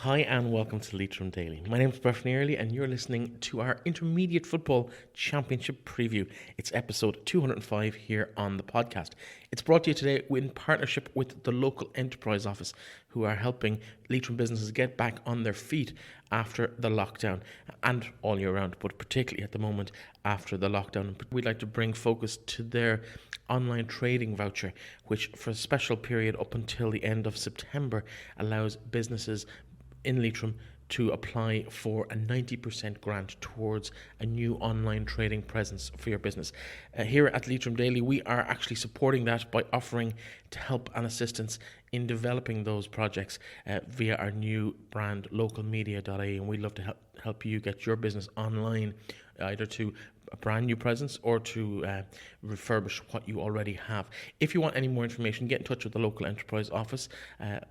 Hi and welcome to Leitrim Daily. My name is Breffney Early and you're listening to our Intermediate Football Championship Preview. It's episode 205 here on the podcast. It's brought to you today in partnership with the Local Enterprise Office, who are helping Leitrim businesses get back on their feet after the lockdown and all year round, but particularly at the moment after the lockdown. We'd like to bring focus to their online trading voucher, which for a special period up until the end of September allows businesses in Leitrim to apply for a 90% grant towards a new online trading presence for your business. Here at Leitrim Daily, we are actually supporting that by offering to help and assistance in developing those projects via our new brand, LocalMedia.ie, and we'd love to help you get your business online, either to a brand new presence or to refurbish what you already have. If you want any more information, get in touch with the Local Enterprise Office.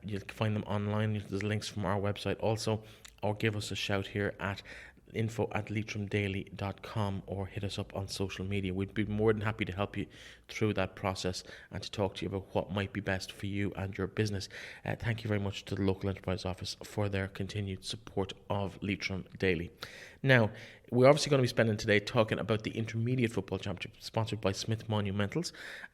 You can find them online. There's links from our website also, or give us a shout here at info@leitrimdaily.com or hit us up on social media. We'd be more than happy to help you through that process and to talk to you about what might be best for you and your business. Thank you very much to the Local Enterprise Office for their continued support of Leitrim Daily. Now, we're obviously going to be spending today talking about the Intermediate Football Championship, sponsored by Smith Monumentals.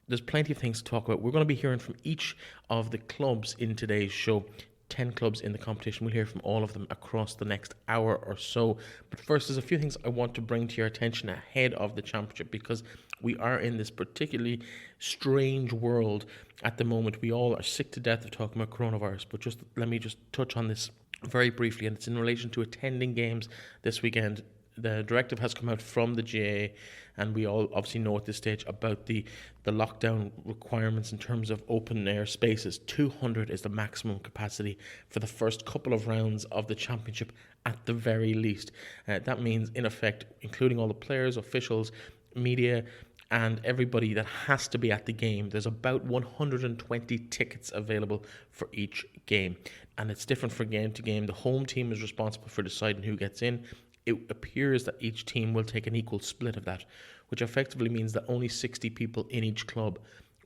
There's plenty of things to talk about. We're going to be hearing from each of the clubs in today's show. 10 clubs in the competition. We'll hear from all of them across the next hour or so. But first, there's a few things I want to bring to your attention ahead of the championship, because we are in this particularly strange world at the moment. We all are sick to death of talking about coronavirus, but just let me just touch on this very briefly, and it's in relation to attending games this weekend. The directive has come out from the GAA, and we all obviously know at this stage about the lockdown requirements in terms of open air spaces. 200 is the maximum capacity for the first couple of rounds of the championship at the very least. That means, in effect, including all the players, officials, media, and everybody that has to be at the game, there's about 120 tickets available for each game. And it's different from game to game. The home team is responsible for deciding who gets in. It appears that each team will take an equal split of that, which effectively means that only 60 people in each club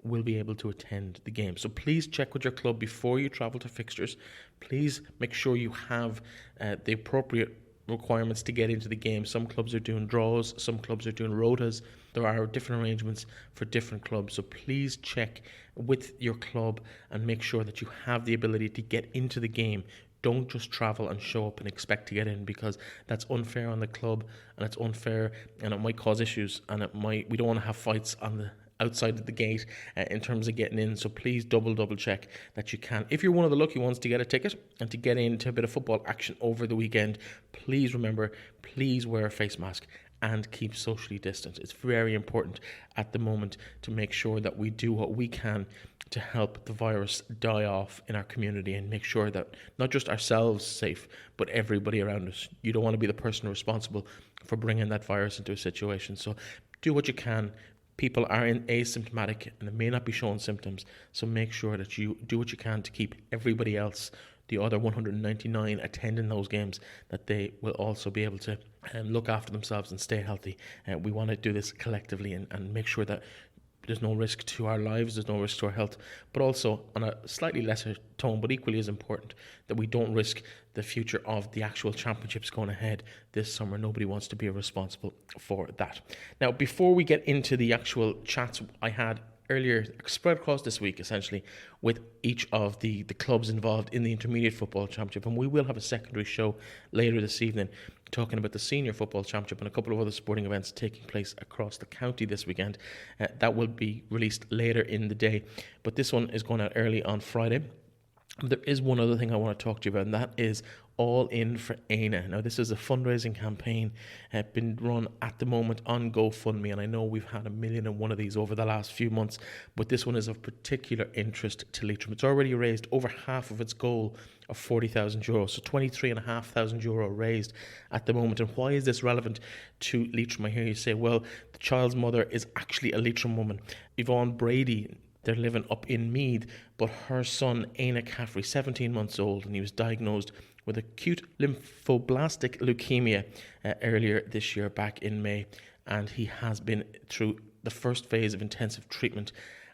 will be able to attend the game. So please check with your club before you travel to fixtures. Please make sure you have the appropriate requirements to get into the game. Some clubs are doing draws, some clubs are doing rotas. There are different arrangements for different clubs, so please check with your club and make sure that you have the ability to get into the game. Don't just travel and show up and expect to get in, because that's unfair on the club, and it's unfair, and it might cause issues, and we don't want to have fights on the outside of the gate in terms of getting in. So please double check that you can. If you're one of the lucky ones to get a ticket and to get into a bit of football action over the weekend, please remember, please wear a face mask and keep socially distant. It's very important at the moment to make sure that we do what we can to help the virus die off in our community and make sure that not just ourselves safe, but everybody around us. You don't want to be the person responsible for bringing that virus into a situation. So do what you can. People are asymptomatic and they may not be showing symptoms, so make sure that you do what you can to keep everybody else, the other 199 attending those games, that they will also be able to look after themselves and stay healthy. We want to do this collectively and make sure that there's no risk to our lives, there's no risk to our health, but also on a slightly lesser tone, but equally as important, that we don't risk the future of the actual championships going ahead this summer. Nobody wants to be responsible for that. Now, before we get into the actual chats I had earlier, spread across this week essentially, with each of the clubs involved in the Intermediate Football Championship, and we will have a secondary show later this evening talking about the Senior Football Championship and a couple of other sporting events taking place across the county this weekend. That will be released later in the day, but this one is going out early on Friday. There is one other thing I want to talk to you about, and that is All In for Éine. Now, this is a fundraising campaign been run at the moment on GoFundMe, and I know we've had 1,000,001 of these over the last few months, but this one is of particular interest to Leitrim. It's already raised over half of its goal of €40,000, so €23,500 raised at the moment. And why is this relevant to Leitrim? I hear you say, well, the child's mother is actually a Leitrim woman. Yvonne Brady, they're living up in Meath, but her son, Éine Caffrey, 17 months old, and he was diagnosed with acute lymphoblastic leukemia earlier this year, back in May, and he has been through the first phase of intensive treatment,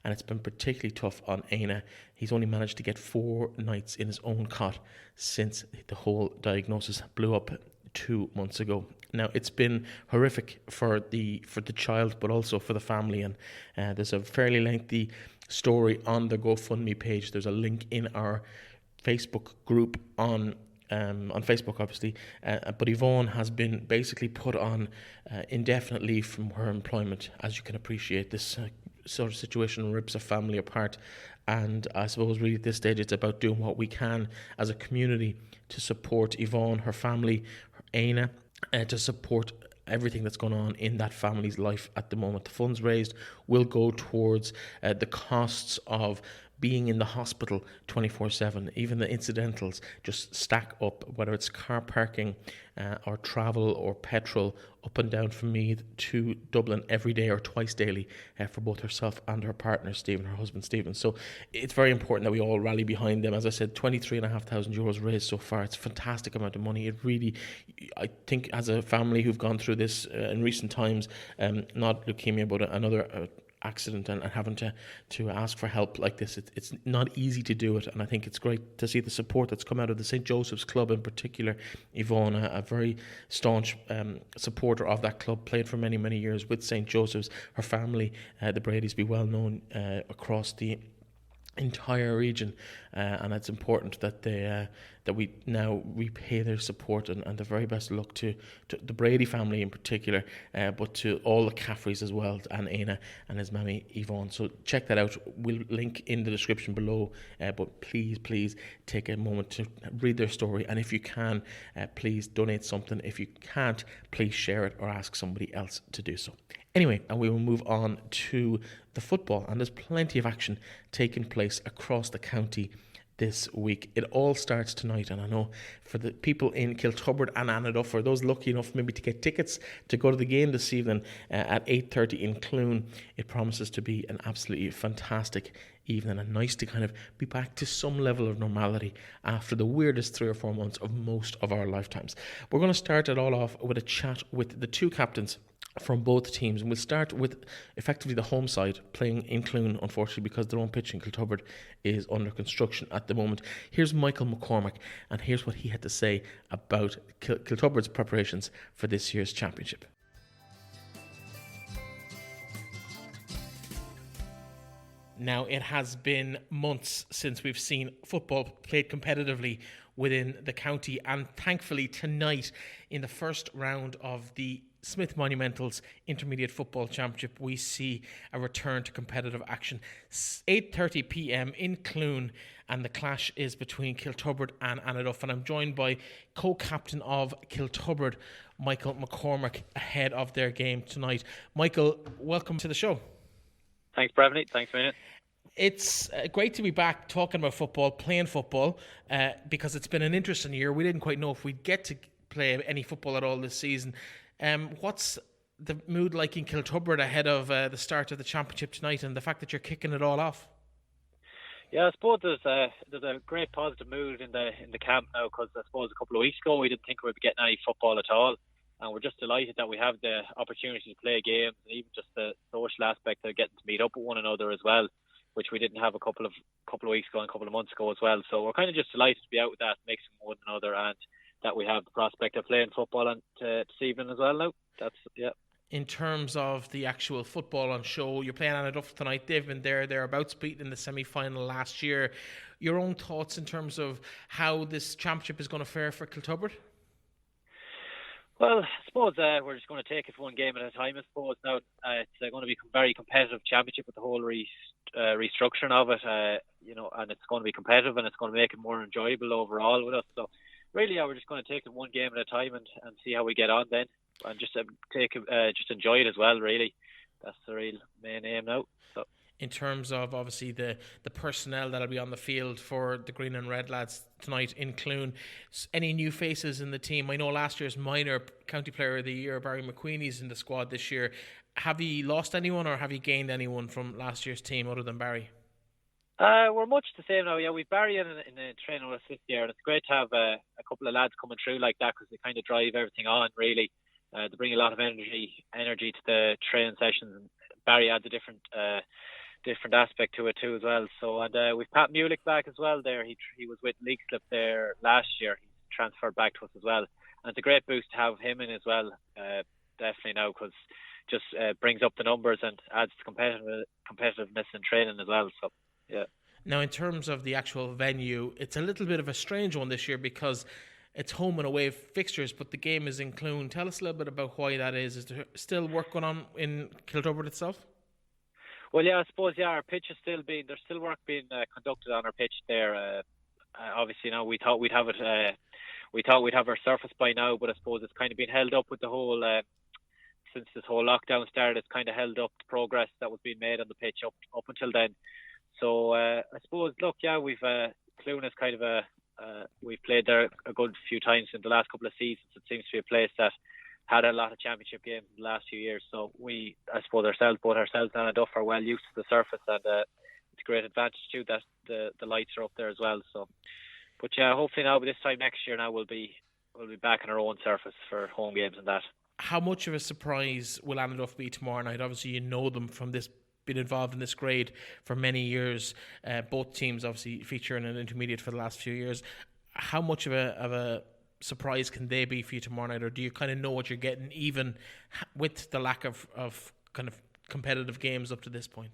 and it's been particularly tough on Éanna. He's only managed to get 4 nights in his own cot since the whole diagnosis blew up 2 months ago. Now, it's been horrific for the child, but also for the family, and there's a fairly lengthy story on the GoFundMe page. There's a link in our Facebook group on Facebook, obviously, but Yvonne has been basically put on indefinite leave from her employment. As you can appreciate, this sort of situation rips a family apart, and I suppose really at this stage it's about doing what we can as a community to support Yvonne, her family, her Éanna, to support everything that's going on in that family's life at the moment. The funds raised will go towards the costs of being in the hospital 24/7. Even the incidentals just stack up, whether it's car parking or travel or petrol up and down from Meath to Dublin every day or twice daily for both herself and her partner Stephen, her husband Stephen. So it's very important that we all rally behind them. As I said, €23,500 raised so far. It's a fantastic amount of money. It really, I think, as a family who've gone through this in recent times, not leukemia but another accident, and having to ask for help like this, it's not easy to do it. And I think it's great to see the support that's come out of the St. Joseph's Club in particular. Yvonne, a very staunch supporter of that club, played for many years with St. Joseph's. Her family, the Bradys, be well known across the entire region, and it's important that they that we now repay their support, and the very best of luck to the Brady family in particular, but to all the Caffreys as well, and Éanna and his mammy Yvonne. So check that out. We'll link in the description below, but please take a moment to read their story, and if you can, please donate something. If you can't, please share it or ask somebody else to do so. Anyway, and we will move on to the football, and there's plenty of action taking place across the county this week. It all starts tonight, and I know for the people in Kiltubrid and Annaduff, for those lucky enough maybe to get tickets to go to the game this evening at 8:30 in Cloone, it promises to be an absolutely fantastic evening, and nice to kind of be back to some level of normality after the weirdest 3 or 4 months of most of our lifetimes. We're going to start it all off with a chat with the 2 captains from both teams, and we'll start with effectively the home side playing in Cloone, unfortunately, because their own pitch in Kiltubrid is under construction at the moment. Here's Michael McCormack, and here's what he had to say about Kiltubrid's preparations for this year's championship. Now, it has been months since we've seen football played competitively within the county, and thankfully tonight, in the first round of the Smith Monumentals Intermediate Football Championship, we see a return to competitive action. 8:30 p.m. in Cloone, and the clash is between Kiltubrid and Annaduff, and I'm joined by co-captain of Kiltubrid, Michael McCormack, ahead of their game tonight. Michael, welcome to the show. Thanks, Brevany. Thanks a minute. It's great to be back talking about football, playing football, because it's been an interesting year. We didn't quite know if we'd get to play any football at all this season. What's the mood like in Kiltubrid ahead of the start of the championship tonight, and the fact that you're kicking it all off? Yeah, I suppose there's a great positive mood in the camp now, because I suppose a couple of weeks ago we didn't think we'd be getting any football at all, and we're just delighted that we have the opportunity to play games, and even just the social aspect of getting to meet up with one another as well, which we didn't have a couple of weeks ago and a couple of months ago as well. So we're kind of just delighted to be out with that, mixing with one another, and that we have the prospect of playing football this evening as well now. Yeah. In terms of the actual football on show, you're playing Annaduff tonight. They've been thereabouts, beaten in the semi-final last year. Your own thoughts in terms of how this championship is going to fare for Kiltubrid? Well, I suppose we're just going to take it one game at a time, I suppose. Now, it's going to be a very competitive championship with the whole restructuring of it, and it's going to be competitive, and it's going to make it more enjoyable overall with us. So, really, we're just going to take it one game at a time and see how we get on then, and just just enjoy it as well, really. That's the real main aim now. So, in terms of obviously the personnel that'll be on the field for the Green and Red lads tonight in Cloone, any new faces in the team? I know last year's minor county player of the year, Barry McQueenie's in the squad this year. Have you lost anyone, or have you gained anyone from last year's team other than Barry? We're much the same now. Yeah, we've Barry in the training with us this year, and it's great to have a couple of lads coming through like that, because they kind of drive everything on, really. They bring a lot of energy to the training sessions, and Barry adds a different different aspect to it too as well. So, and we've Pat Mulick back as well there. He was with Leakslip there last year. He's transferred back to us as well. And it's a great boost to have him in as well, definitely now, because just brings up the numbers and adds to competitiveness in training as well. So, yeah. Now, in terms of the actual venue, it's a little bit of a strange one this year because it's home and away fixtures, but the game is in Cloone. Tell us a little bit about why that is. Is there still work going on in Kiltubrid itself? Well, yeah, I suppose, yeah, our pitch is there's still work being conducted on our pitch there. Obviously, now we thought we'd have our surface by now, but I suppose it's kind of been held up with the whole, since this whole lockdown started, it's kind of held up the progress that was being made on the pitch up until then. So I suppose, look, yeah, we've Cloone is kind of we've played there a good few times in the last couple of seasons. It seems to be a place that had a lot of championship games in the last few years. So I suppose both ourselves and Annaduff are well used to the surface, and it's a great advantage too that the lights are up there as well. So, but yeah, hopefully now, this time next year now we'll be back on our own surface for home games and that. How much of a surprise will Annaduff be tomorrow night? Obviously, you know them from this, been involved in this grade for many years. Both teams obviously featuring an intermediate for the last few years. How much of a surprise can they be for you tomorrow night, or do you kind of know what you're getting, even with the lack of kind of competitive games up to this point?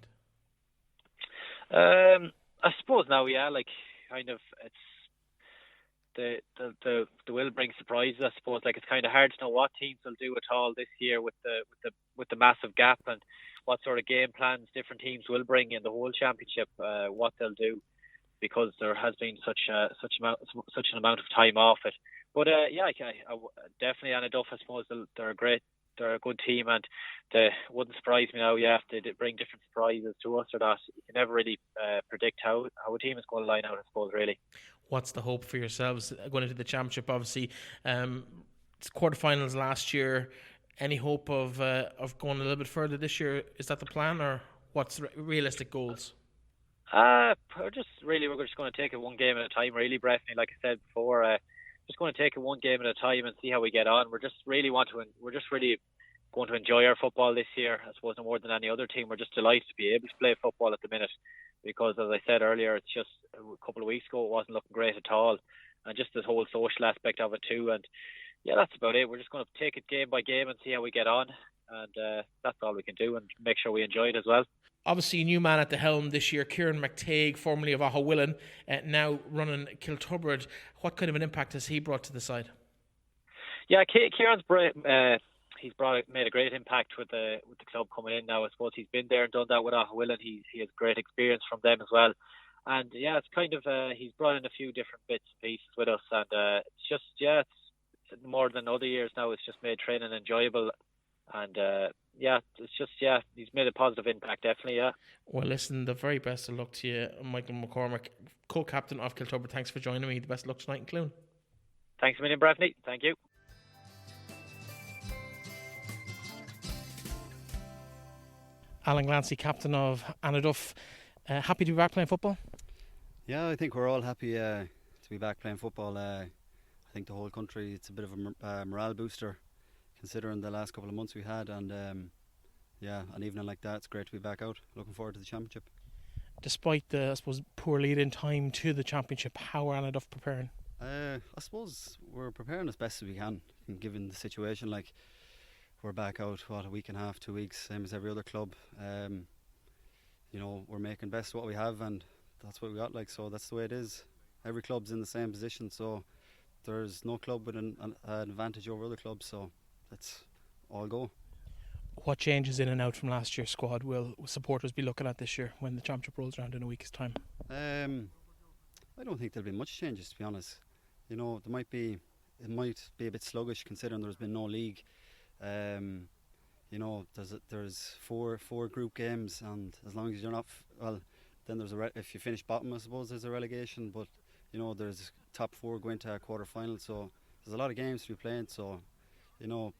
I suppose now, yeah, like kind of it's the will bring surprises. I suppose, like, it's kind of hard to know what teams will do at all this year with the massive gap, and what sort of game plans different teams will bring in the whole championship. What they'll do, because there has been such an amount of time off it. But yeah, definitely Annaduff, I suppose they're a good team, and they wouldn't surprise me now. Yeah, if they bring different surprises to us or that. You can never really predict how a team is going to line out, I suppose, really. What's the hope for yourselves going into the championship? Obviously, it's quarterfinals last year. Any hope of going a little bit further this year? Is that the plan, or what's realistic goals? We're just going to take it one game at a time, really, Breffney. Like I said before, just going to take it one game at a time and see how we get on. We're just really going to enjoy our football this year. I suppose no more than any other team. We're just delighted to be able to play football at the minute, because, as I said earlier, it's just a couple of weeks ago it wasn't looking great at all, and just the whole social aspect of it too. And yeah, that's about it. We're just going to take it game by game and see how we get on, and that's all we can do, and make sure we enjoy it as well. Obviously, a new man at the helm this year, Kieran McTague, formerly of Aughnasheelin, now running Kiltubrid. What kind of an impact has he brought to the side? Yeah, Kieran's made a great impact with the club coming in now. I suppose he's been there and done that with Aughnasheelin. He has great experience from them as well. And yeah, it's kind of he's brought in a few different bits and pieces with us, and it's just, yeah, it's more than other years now. It's just made training enjoyable. And yeah, it's just, yeah, he's made a positive impact, definitely, yeah. Well, listen, the very best of luck to you, Michael McCormack, co-captain of Kiltubrid. Thanks for joining me. The best of luck tonight in Cloone. Thanks a million, Breffney. Thank you. Alan Glancy, captain of Annaduff. Happy to be back playing football? Yeah, I think we're all happy to be back playing football. I think the whole country, it's a bit of a morale booster, considering the last couple of months we had, and yeah, an evening like that, it's great to be back out. Looking forward to the championship. Despite the, I suppose, poor lead in time to the championship, how are Annaduff preparing? I suppose we're preparing as best as we can, given the situation. Like, we're back out, a week and a half, 2 weeks, same as every other club. You know, we're making best of what we have, and that's what we got. Like, so that's the way it is. Every club's in the same position, so there's no club with an advantage over other clubs. So let's all go. What changes in and out from last year's squad will supporters be looking at this year when the championship rolls around in a week's time? I don't think there'll be much changes, to be honest. You know, it might be a bit sluggish considering there's been no league. You know, there's four group games, and as long as you're not then there's if you finish bottom, I suppose there's a relegation. But you know, there's top four going to a quarter final, so there's a lot of games to be playing. So, you know,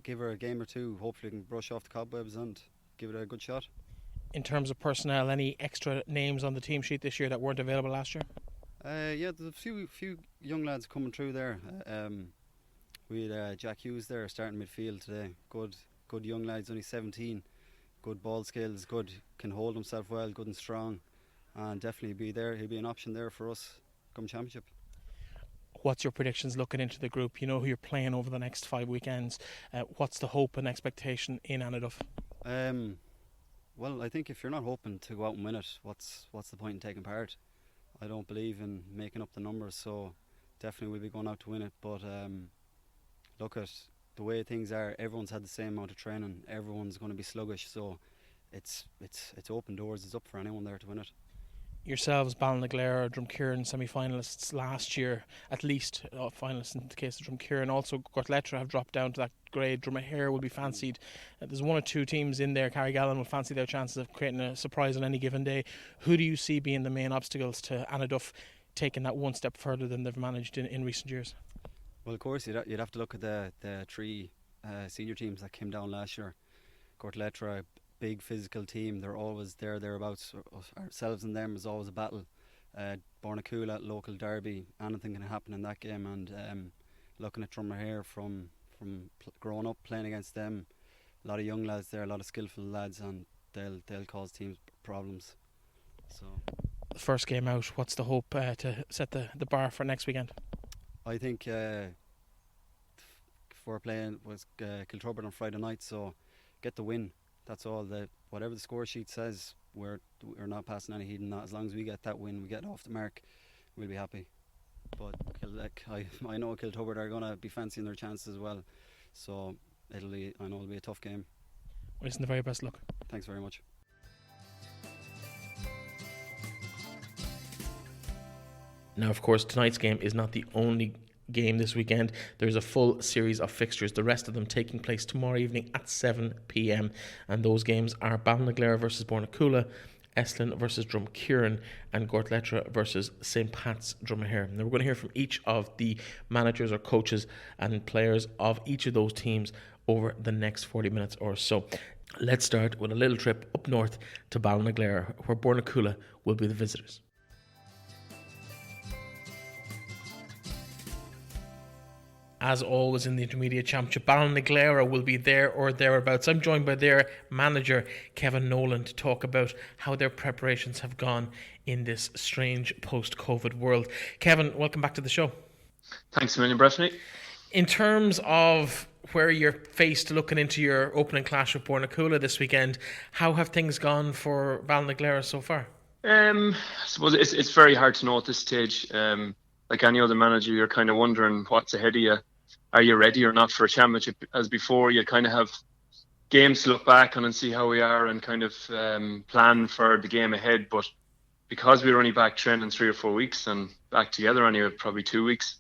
give her a game or two. Hopefully, we can brush off the cobwebs and give it a good shot. In terms of personnel, any extra names on the team sheet this year that weren't available last year? Yeah, there's a few young lads coming through there. We had Jack Hughes there starting midfield today. Good young lads, only 17. good ball skills, good, can hold himself well, good and strong, and definitely be there. He'll be an option there for us come championship. What's your predictions looking into the group? You know who you're playing over the next 5 weekends. What's the hope and expectation in Annaduff? Well, I think if you're not hoping to go out and win it, what's the point in taking part? I don't believe in making up the numbers, so definitely we'll be going out to win it. But look at the way things are. Everyone's had the same amount of training. Everyone's going to be sluggish, so it's open doors. It's up for anyone there to win it. Yourselves, Ballinaglera, Drumkeerin semi-finalists last year, at least finalists in the case of Drumkeerin. Also, Gortletteragh have dropped down to that grade. Dromahair will be fancied. There's one or two teams in there. Carrigallen will fancy their chances of creating a surprise on any given day. Who do you see being the main obstacles to Annaduff taking that one step further than they've managed in recent years? Well, of course, you'd have to look at the three senior teams that came down last year. Gortletteragh, big physical team, they're always thereabouts. Ourselves and them is always a battle. Bornacoola, local derby, anything can happen in that game. And looking at Dromahair from growing up playing against them, a lot of young lads there, a lot of skillful lads, and they'll cause teams problems. So the first game out, what's the hope to set the bar for next weekend? I think if we're playing with Kiltubrid on Friday night, so get the win. That's all. Whatever the score sheet says, we're not passing any heed in that. As long as we get that win, we get off the mark, we'll be happy. But I know Kiltubrid are going to be fancying their chances as well, so it'll be a tough game. Listen, the very best luck. Thanks very much. Now, of course, tonight's game is not the only game this weekend. There's a full series of fixtures, the rest of them taking place tomorrow evening at 7 p.m. and those games are Ballinaglera versus Bornacoola, Eslin versus Drumkeerin, and Gortletteragh versus St. Pat's Dromahair. Now we're going to hear from each of the managers or coaches and players of each of those teams over the next 40 minutes or so. Let's start with a little trip up north to Ballinaglera, where Bornacoola will be the visitors. As always in the Intermediate Championship, Ballinaglera will be there or thereabouts. I'm joined by their manager, Kevin Nolan, to talk about how their preparations have gone in this strange post-COVID world. Kevin, welcome back to the show. Thanks a million, Breffney. In terms of where you're faced looking into your opening clash with Bornacoola this weekend, how have things gone for Ballinaglera so far? I suppose it's very hard to know at this stage. Like any other manager, you're kind of wondering what's ahead of you. Are you ready or not for a championship? As before, you kind of have games to look back on and see how we are and kind of plan for the game ahead. But because we were only back training 3 or 4 weeks and back together anyway, probably 2 weeks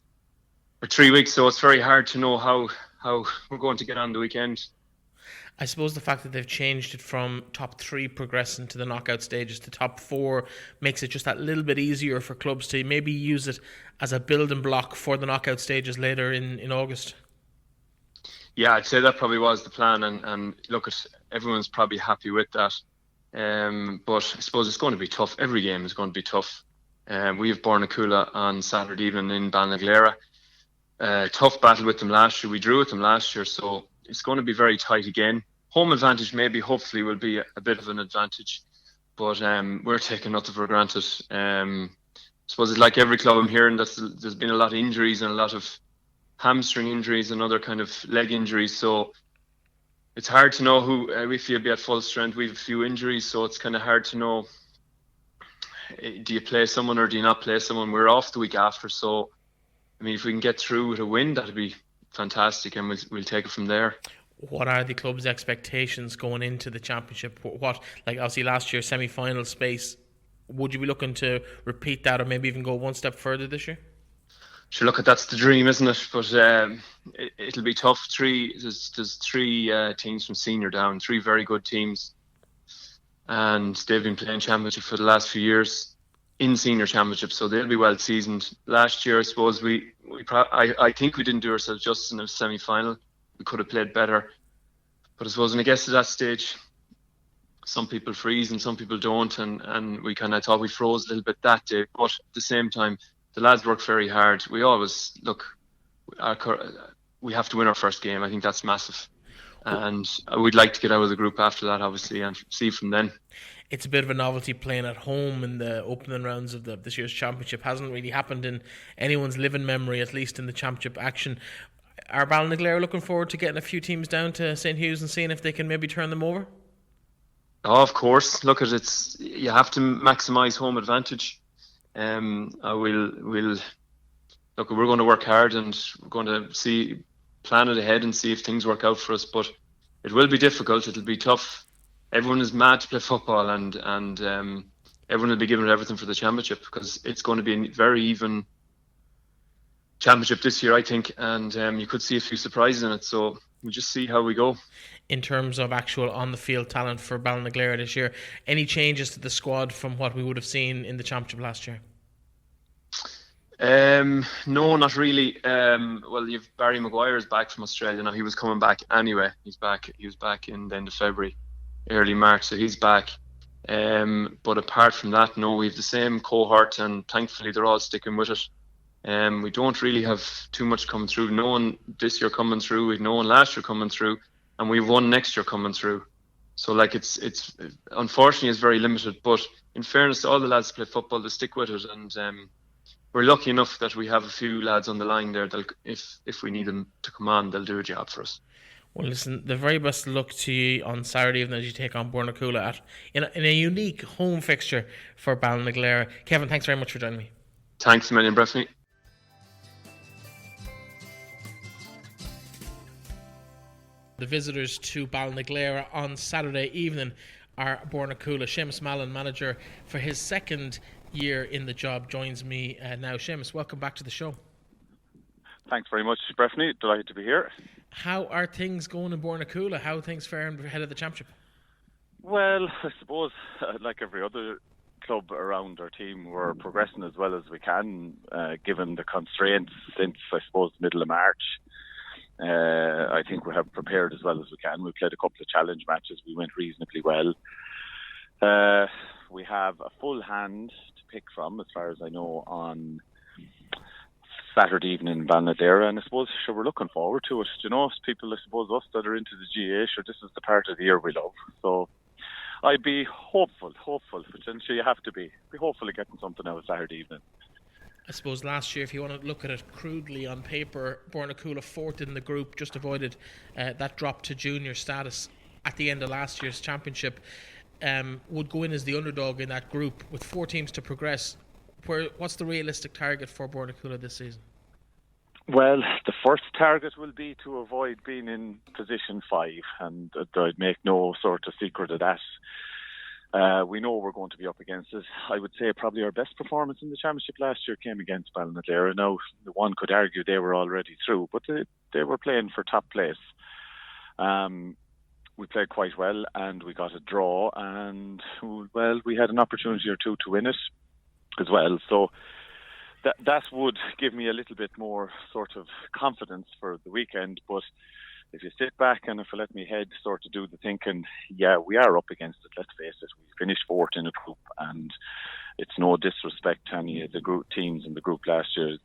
or 3 weeks, so it's very hard to know how we're going to get on the weekend. I suppose the fact that they've changed it from top 3 progressing to the knockout stages to top 4 makes it just that little bit easier for clubs to maybe use it as a building block for the knockout stages later in August. Yeah, I'd say that probably was the plan, and look, everyone's probably happy with that. But I suppose it's going to be tough. Every game is going to be tough. We have Bornacoola on Saturday evening in Ballinaglera. Tough battle with them last year. We drew with them last year, so it's going to be very tight again. Home advantage maybe, hopefully, will be a bit of an advantage, but we're taking nothing for granted. I suppose it's like every club I'm hearing that there's been a lot of injuries and a lot of hamstring injuries and other kind of leg injuries, so it's hard to know who if you'll be at full strength. We have a few injuries, so it's kind of hard to know, do you play someone or do you not play someone? We're off the week after, so I mean, if we can get through with a win, that'd be fantastic, and we'll take it from there. What are the club's expectations going into the championship? What, like obviously last year semi-final space, would you be looking to repeat that or maybe even go one step further this year? Sure, look, that's the dream, isn't it? But it'll be tough. There's 3 teams from senior down, 3 very good teams, and they've been playing championship for the last few years in senior championship, so they'll be well seasoned. Last year, I suppose I think we didn't do ourselves justice in the semi-final. We could have played better, but I suppose when it gets to that stage, some people freeze and some people don't, and we kind of thought we froze a little bit that day. But at the same time, the lads work very hard. We always we have to win our first game. I think that's massive. and we'd like to get out of the group after that, obviously, and see from then. It's a bit of a novelty playing at home in the opening rounds of this year's championship. Hasn't really happened in anyone's living memory, at least in the championship action. Are Ballinaglera looking forward to getting a few teams down to St. Hugh's and seeing if they can maybe turn them over? Oh, of course. Look, you have to maximise home advantage. We're going to work hard, and we're going to plan it ahead and see if things work out for us. But it will be difficult. It'll be tough. Everyone is mad to play football, and everyone will be giving it everything for the championship, because it's going to be a very even championship this year, I think, and you could see a few surprises in it. So we'll just see how we go. In terms of actual on-the-field talent for Ballinaglera this year, any changes to the squad from what we would have seen in the championship last year? No, not really. Well, you've Barry Maguire's back from Australia now. He was coming back anyway. He's back. He was back in the end of February, early March, so he's back. But apart from that, no, we have the same cohort, and thankfully they're all sticking with it. We don't really have too much coming through. No one this year coming through. We've no one last year coming through, and we've one next year coming through. So it's unfortunately it's very limited. But in fairness to all the lads who play football, they stick with it, and we're lucky enough that we have a few lads on the line there that if we need them to come on, they'll do a job for us. Well, listen, the very best of luck to you on Saturday evening as you take on Bornacoola in a unique home fixture for Ballinaglera. Kevin, thanks very much for joining me. Thanks a million, Breffney. The visitors to Ballinaglera on Saturday evening are Bornacoola. Seamus Mallon, manager for his second year in the job, joins me now. Seamus, welcome back to the show. Thanks very much, Breffney. Delighted to be here. How are things going in Bornacoola? How are things faring ahead of the championship? Well, I suppose, like every other club around our team, we're progressing as well as we can, given the constraints since, I suppose, the middle of March. I think we have prepared as well as we can. We played a couple of challenge matches. We went reasonably well. We have a full hand to pick from, as far as I know, on Saturday evening in Ballinaglera, and I suppose we're looking forward to it. You know, people, I suppose, us that are into the GA, this is the part of the year we love. So I'd be hopeful, which I'm sure you have to be hopeful of getting something out of Saturday evening. I suppose last year, if you want to look at it crudely on paper, Bornacoola fourth in the group, just avoided that drop to junior status at the end of last year's championship, would go in as the underdog in that group with 4 teams to progress. What's the realistic target for Bornacoola this season? Well, the first target will be to avoid being in position 5, and I'd make no sort of secret of that. We know we're going to be up against it. I would say probably our best performance in the championship last year came against Ballinaglera. Now, one could argue they were already through, but they were playing for top place. We played quite well, and we got a draw, and, well, we had an opportunity or two to win it as well. So that would give me a little bit more sort of confidence for the weekend. But if you sit back and if I let me head sort of do the thinking, yeah, we are up against it, let's face it. We finished 4th in a group, and it's no disrespect to any of the group teams in the group last year.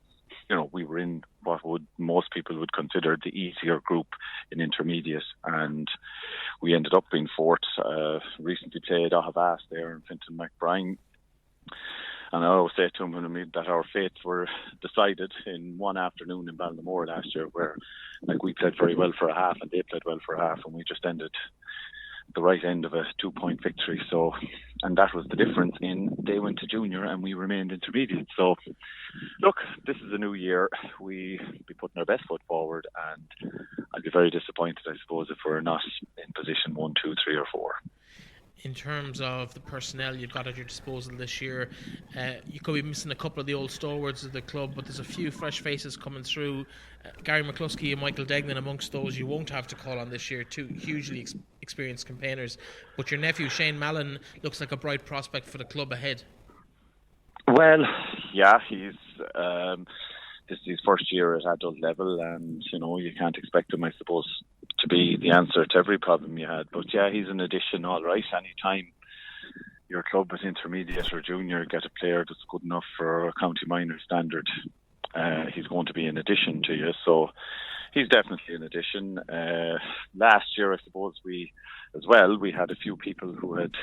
You know, we were in what most people would consider the easier group in intermediate, and we ended up being 4th. Recently played Aughnasheelin there in Finton McBride. And I always say to him that our fates were decided in one afternoon in Ballinamore last year, where we played very well for a half and they played well for a half, and we just ended the right end of a 2-point victory. So, and that was the difference in they went to junior and we remained intermediate. So, look, this is a new year. We be putting our best foot forward, and I'd be very disappointed, I suppose, if we're not in position 1, 2, 3 or 4. In terms of the personnel you've got at your disposal this year, you could be missing a couple of the old stalwarts of the club, but there's a few fresh faces coming through. Gary McCluskey and Michael Degnan amongst those you won't have to call on this year, 2 hugely experienced campaigners. But your nephew Shane Mallon looks like a bright prospect for the club ahead. Well, yeah, he's this is his first year at adult level, and you know, you can't expect him, I suppose, to be the answer to every problem you had. But yeah, he's an addition, all right. Anytime your club is intermediate or junior, get a player that's good enough for a county minor standard, he's going to be an addition to you. So he's definitely an addition. Last year, I suppose we had a few people who had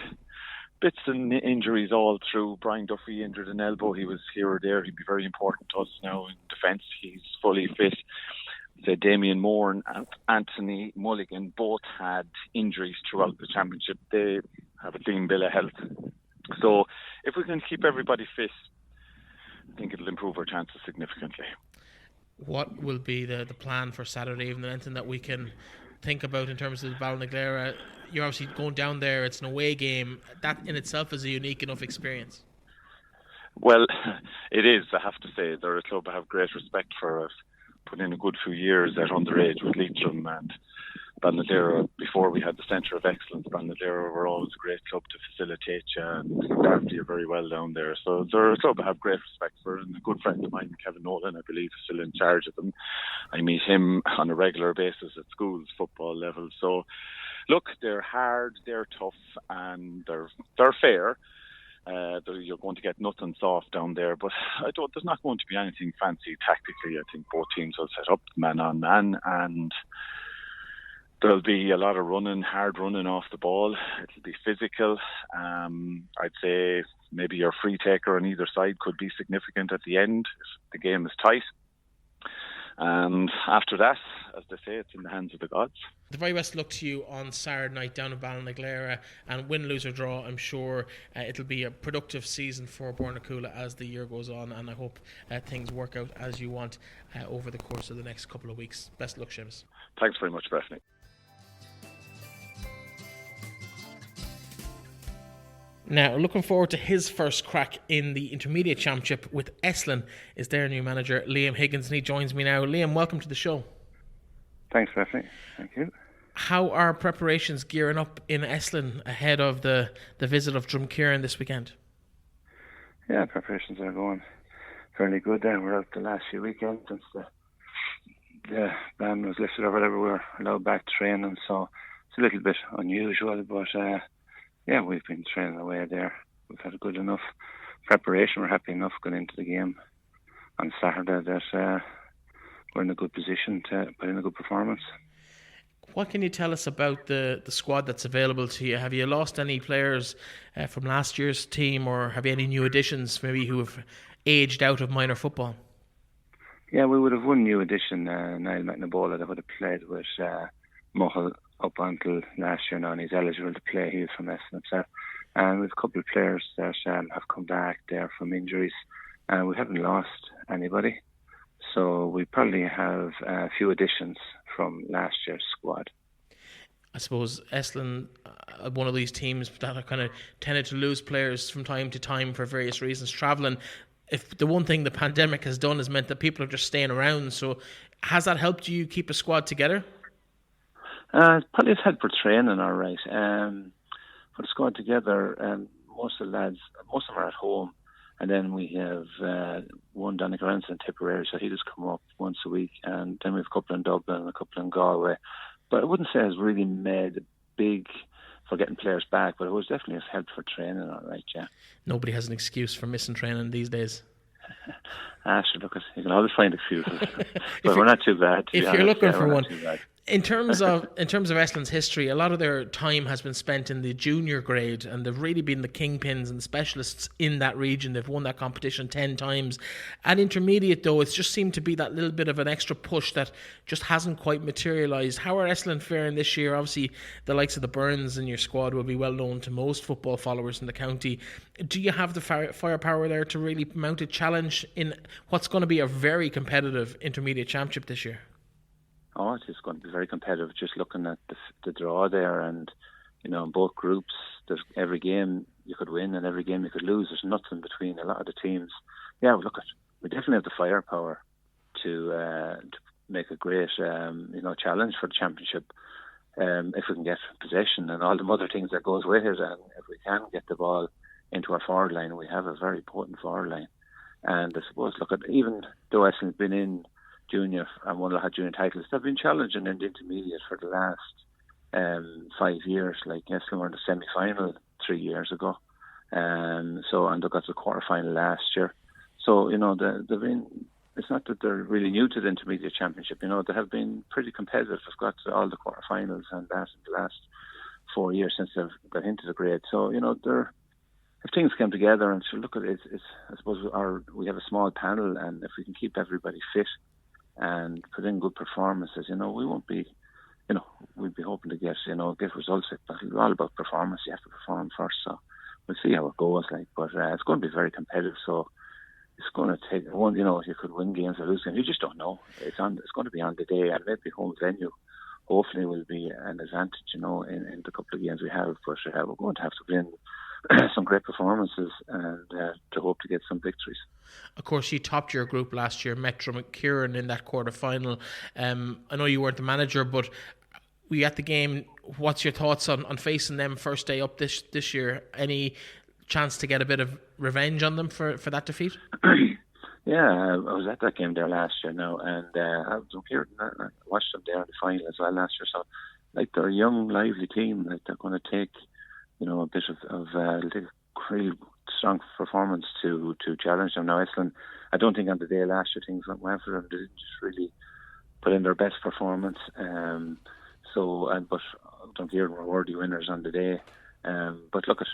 bits and injuries all through. Brian Duffy injured an elbow. He was here or there. He'd be very important to us now in defence. He's fully fit. So Damien Moore and Anthony Mulligan both had injuries throughout the championship. They have a clean bill of health. So if we can keep everybody fit, I think it'll improve our chances significantly. What will be the plan for Saturday evening? Anything that we can think about in terms of Ballinaglera? You're obviously going down there. It's an away game. That in itself is a unique enough experience. Well, it is. I have to say, they're a club I have great respect for. I've put in a good few years at underage with Leitrim and Ballinaglera. Before we had the Centre of Excellence, Ballinaglera were always a great club to facilitate you and look after you very well down there. So they're a club I have great respect for, and a good friend of mine, Kevin Nolan, I believe, is still in charge of them. I meet him on a regular basis at schools, football level. So look, they're hard, they're tough, and they're fair. You're going to get nothing soft down there, but there's not going to be anything fancy tactically. I think both teams will set up man on man, and there'll be a lot of running, hard running off the ball. It'll be physical. I'd say maybe your free taker on either side could be significant at the end if the game is tight. And after that, as they say, it's in the hands of the gods. The very best luck to you on Saturday night down in Ballinaglera, and win, lose or draw, I'm sure it'll be a productive season for Bornacoola as the year goes on, and I hope things work out as you want over the course of the next couple of weeks. Best luck, Seamus. Thanks very much, Bethany. Now, looking forward to his first crack in the Intermediate Championship with Eslin is their new manager, Liam Higgins, and he joins me now. Liam, welcome to the show. Thanks, Bethany. Thank you. How are preparations gearing up in Eslin ahead of the visit of Drumkeerin this weekend? Yeah, preparations are going fairly good there. We're out the last few weekends since the ban was lifted or whatever. We were allowed back training, so it's a little bit unusual, but yeah, we've been training away there. We've had a good enough preparation. We're happy enough going into the game on Saturday that we're in a good position to put in a good performance. What can you tell us about the squad that's available to you? Have you lost any players from last year's team, or have you any new additions maybe who have aged out of minor football? Yeah, we would have one new addition, Niall McNabola, that would have played with Muhal up until last year now, and he's eligible to play. He's from Eslin himself. And we've a couple of players that have come back there from injuries, and we haven't lost anybody. So we probably have a few additions from last year's squad. I suppose Eslin, one of these teams that are kind of tended to lose players from time to time for various reasons, travelling. If the one thing the pandemic has done is meant that people are just staying around, so has that helped you keep a squad together? Probably it's helped for training, all right. For the squad together, most of them are at home, and then we have one down in Carrigallen, Tipperary, so he just come up once a week, and then we have a couple in Dublin and a couple in Galway. But I wouldn't say it's really made big for getting players back, but it was definitely has helped for training, all right, yeah. Nobody has an excuse for missing training these days. Sure, look, you can always find excuses, but we're not too bad. If you're looking for one. In terms of Eslin's history, a lot of their time has been spent in the junior grade, and they've really been the kingpins and the specialists in that region. They've won that competition 10 times. At intermediate, though, it's just seemed to be that little bit of an extra push that just hasn't quite materialised. How are Eslin faring this year? Obviously, the likes of the Burns in your squad will be well known to most football followers in the county. Do you have the firepower there to really mount a challenge in what's going to be a very competitive intermediate championship this year? Oh, it's just going to be very competitive. Just looking at the draw there, and in both groups, there's every game you could win and every game you could lose. There's nothing between a lot of the teams. Yeah, we definitely have the firepower to make a great challenge for the championship. If we can get possession and all the other things that goes with it, and if we can get the ball into our forward line, we have a very potent forward line. And I suppose, even though Eslin's been in junior and won a lot of junior titles, they've been challenging in the intermediate for the last 5 years. Like Eslin were in the semi-final 3 years ago, and they got to the quarter-final last year. So they've been it's not that they're really new to the intermediate championship. They have been pretty competitive. They've got to all the quarterfinals and that in the last 4 years since they've got into the grade. So they're, if things came together and look at it, it's I suppose we have a small panel, and if we can keep everybody fit and put in good performances, we won't be, we'd be hoping to get results. But it's all about performance. You have to perform first. So we'll see how it goes. But it's going to be very competitive. So it's going to take one. You could win games or lose games. You just don't know. It's going to be on the day, and maybe home venue hopefully will be an advantage. In the couple of games we have. But we're going to have to win some great performances and to hope to get some victories. Of course, you topped your group last year, met Dromhair in that quarter-final. I know you weren't the manager, but were you at the game? What's your thoughts on facing them first day up this year? Any chance to get a bit of revenge on them for that defeat? Yeah, I was at that game there last year now, and I watched them there in the final as well last year. So, they're a young, lively team. They're going to take a bit of really strong performance to challenge them. Now, Eslin, I don't think on the day last year things went well for them. They didn't just really put in their best performance. But Dromhair were worthy winners on the day. But it's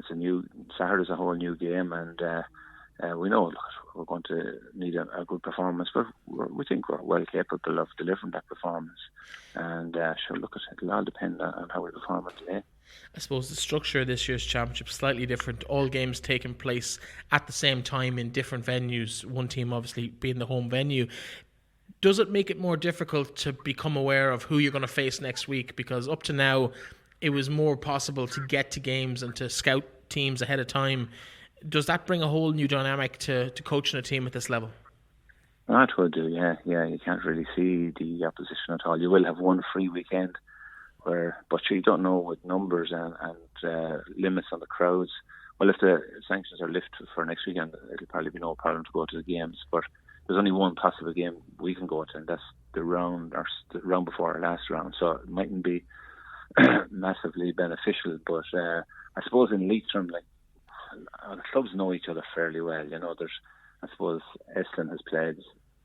a new Saturday's a whole new game, and we know we're going to need a good performance, but we think we're well capable of delivering that performance. And it'll all depend on how we perform on today. I suppose the structure of this year's championship is slightly different. All games taking place at the same time in different venues, one team obviously being the home venue. Does it make it more difficult to become aware of who you're going to face next week? Because up to now, it was more possible to get to games and to scout teams ahead of time. Does that bring a whole new dynamic to coaching a team at this level? That will do, yeah. You can't really see the opposition at all. You will have one free weekend, but you don't know with numbers and limits on the crowds. Well, if the sanctions are lifted for next weekend, it'll probably be no problem to go to the games. But there's only one possible game we can go to, and that's the round before our last round. So it mightn't be massively beneficial. But I suppose in Leitrim, the clubs know each other fairly well. I suppose Eslin has played.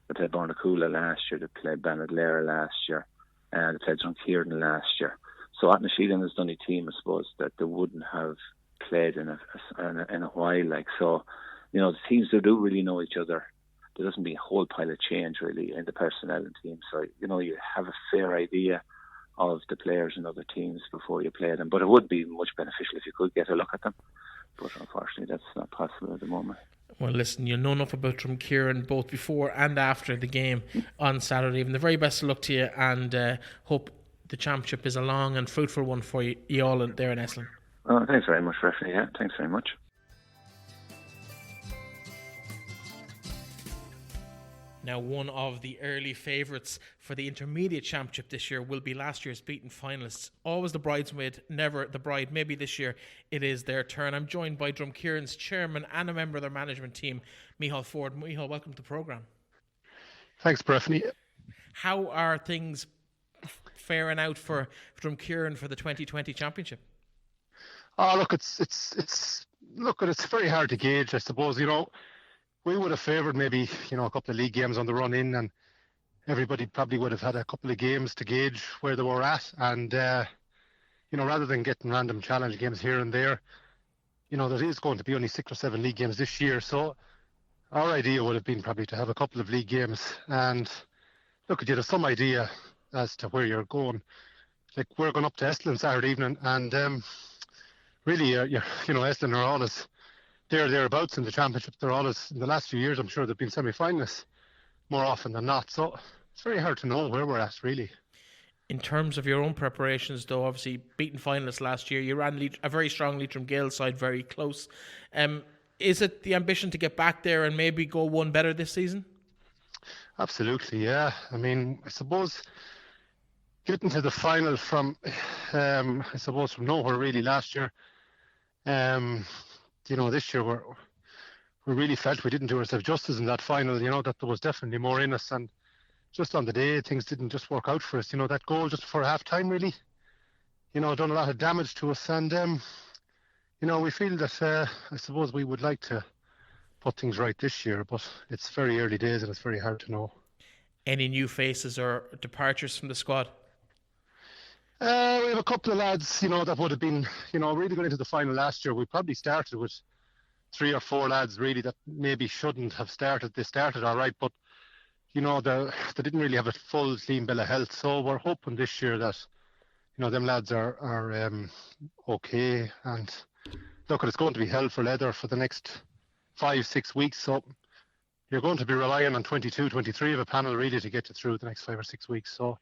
They played Bornacoola last year. They played Ballinaglera last year, and they played Dromkeerin last year. So Aughnasheelin has done a team, I suppose, that they wouldn't have played in a while. So, the teams that do really know each other. There doesn't be a whole pile of change really in the personnel and teams. So you have a fair idea of the players in other teams before you play them. But it would be much beneficial if you could get a look at them. But unfortunately, that's not possible at the moment. Well, listen, you'll know enough about Dromkeerin both before and after the game on Saturday. Even the very best of luck to you, and hope the championship is a long and fruitful one for you all there in Eslin. Oh, thanks very much, referee. Yeah, thanks very much. Now, one of the early favourites for the Intermediate Championship this year will be last year's beaten finalists. Always the bridesmaid, never the bride. Maybe this year it is their turn. I'm joined by Dromkeerin's chairman and a member of their management team, Michael Forde. Michael, welcome to the programme. Thanks, Breffney. How are things faring out for Dromkeerin for the 2020 Championship? Oh, look, it's very hard to gauge, I suppose. We would have favoured maybe, a couple of league games on the run in, and everybody probably would have had a couple of games to gauge where they were at. And, rather than getting random challenge games here and there, there is going to be only 6 or 7 league games this year. So our idea would have been probably to have a couple of league games and look, you have some idea as to where you're going. Like, we're going up to Eslin Saturday evening, and really, Eslin are always thereabouts in the championship. They're always, in the last few years, I'm sure they've been semi-finalists more often than not. So it's very hard to know where we're at, really. In terms of your own preparations, though, obviously beaten finalists last year, you ran a very strong Leitrim Gael side, very close. Is it the ambition to get back there and maybe go one better this season? Absolutely, yeah. I mean, I suppose getting to the final from nowhere really last year. This year we really felt we didn't do ourselves justice in that final. That there was definitely more in us, and just on the day things didn't just work out for us. That goal just before half time really, done a lot of damage to us, and we feel that I suppose we would like to put things right this year, but it's very early days and it's very hard to know. Any new faces or departures from the squad? We have a couple of lads, that would have been, really going into the final last year. We probably started with 3 or 4 lads really that maybe shouldn't have started. They started all right, but they didn't really have a full clean bill of health. So we're hoping this year that them lads are okay. And look, it's going to be hell for leather for the next 5-6 weeks. So you're going to be relying on 22, 23 of a panel really to get you through the next 5 or 6 weeks. So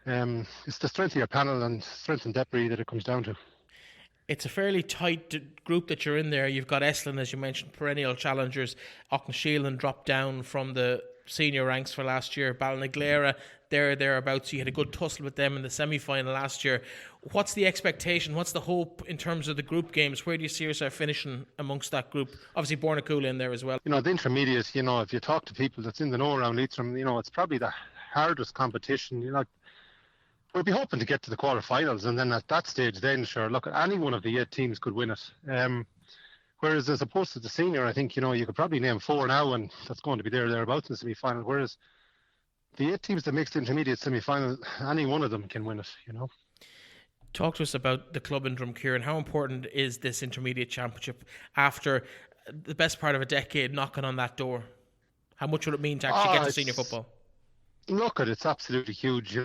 it's the strength of your panel and strength and depth really that it comes down to. It's a fairly tight group that you're in there. You've got Eslin, as you mentioned, perennial challengers. Aughnasheelin dropped down from the senior ranks for last year. Ballinaglera, thereabouts. You had a good tussle with them in the semi-final last year. What's the expectation? What's the hope in terms of the group games? Where do you see yourself finishing amongst that group? Obviously, Bornacoola in there as well. The intermediate, if you talk to people that's in the know around Leitrim, it's probably the hardest competition. We'll be hoping to get to the quarterfinals, and then at that stage, then sure, look, any one of the 8 teams could win it. Whereas as opposed to the senior, I think you could probably name 4 now, and that's going to be thereabouts in the semi-final. Whereas the 8 teams that makes the intermediate semi-final, any one of them can win it. Talk to us about the club in Drumkeerin. How important is this intermediate championship after the best part of a decade knocking on that door? How much will it mean to actually get to senior football? Look, it's absolutely huge.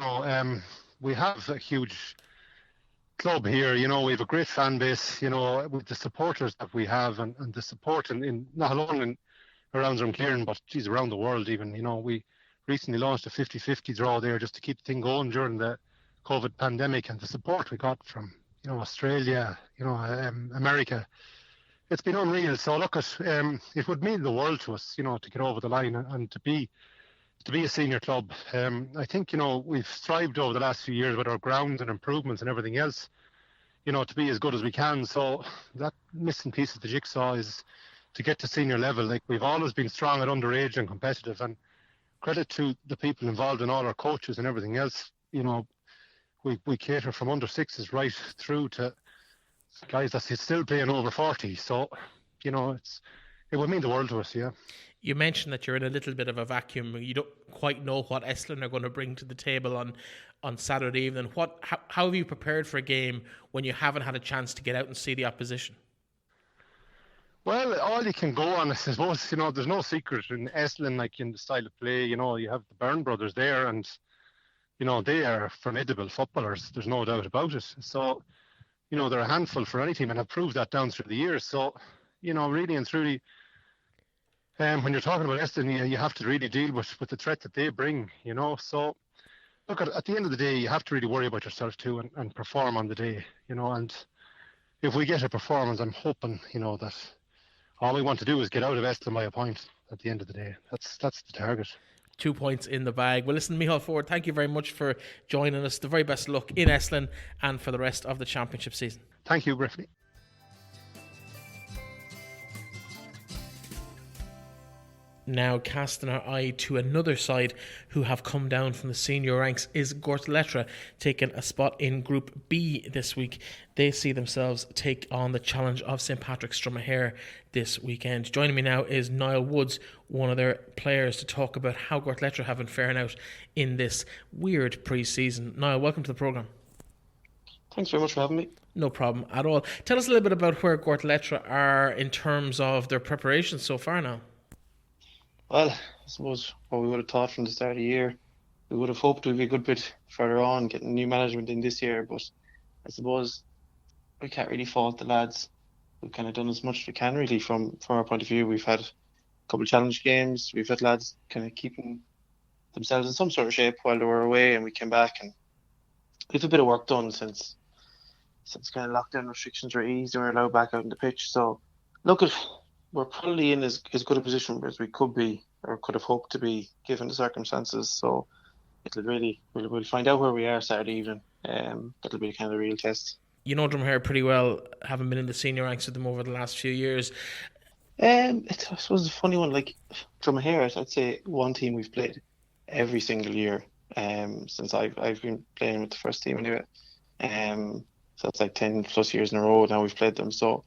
We have a huge club here. We have a great fan base. With the supporters that we have, and the support in not alone around Drumkeerin, but around the world even. We recently launched a 50-50 draw there just to keep the thing going during the COVID pandemic, and the support we got from Australia, America, it's been unreal. So look, it would mean the world to us, to get over the line and to be a senior club. I think we've strived over the last few years with our grounds and improvements and everything else, to be as good as we can. So that missing piece of the jigsaw is to get to senior level. Like, we've always been strong at underage and competitive, and credit to the people involved and all our coaches and everything else. We cater from under 6s right through to guys that's still playing over 40. So, it would mean the world to us, yeah. You mentioned that you're in a little bit of a vacuum. You don't quite know what Eslin are going to bring to the table on Saturday evening. How have you prepared for a game when you haven't had a chance to get out and see the opposition? Well, all you can go on, I suppose, there's no secret in Eslin, like in the style of play. You have the Byrne brothers there, and they are formidable footballers. There's no doubt about it. So, they're a handful for any team, and have proved that down through the years. So, really and truly, when you're talking about Eslin, you have to really deal with the threat that they bring. So, look, at the end of the day, you have to really worry about yourself too, and perform on the day. And if we get a performance, I'm hoping, that all we want to do is get out of Eslin by a point at the end of the day. That's the target. 2 points in the bag. Well, listen, Micheál Forde, thank you very much for joining us. The very best of luck in Eslin and for the rest of the championship season. Thank you, briefly. Now, casting our eye to another side who have come down from the senior ranks is Gortletteragh, taking a spot in Group B this week. They see themselves take on the challenge of St Patrick's Dromahair this weekend. Joining me now is Niall Woods, one of their players, to talk about how Gortletteragh have been faring out in this weird pre-season. Niall, welcome to the programme. Thanks very much for having me. No problem at all. Tell us a little bit about where Gortletteragh are in terms of their preparations so far now. Well, I suppose what we would have thought from the start of the year, we would have hoped we'd be a good bit further on, getting new management in this year, but I suppose we can't really fault the lads. We've kind of done as much as we can really from our point of view. We've had a couple of challenge games. We've had lads kind of keeping themselves in some sort of shape while they were away, and we came back and we've a bit of work done since kind of lockdown restrictions were eased and we were allowed back out on the pitch. So look, we're probably in as good a position as we could be or could have hoped to be given the circumstances. So we'll find out where we are Saturday evening. That'll be kind of a real test. You know Dromahair pretty well, having been in the senior ranks with them over the last few years. I suppose it's a funny one. Like Dromahair, I'd say one team we've played every single year since I've been playing with the first team anyway. So it's like 10 plus years in a row now we've played them. So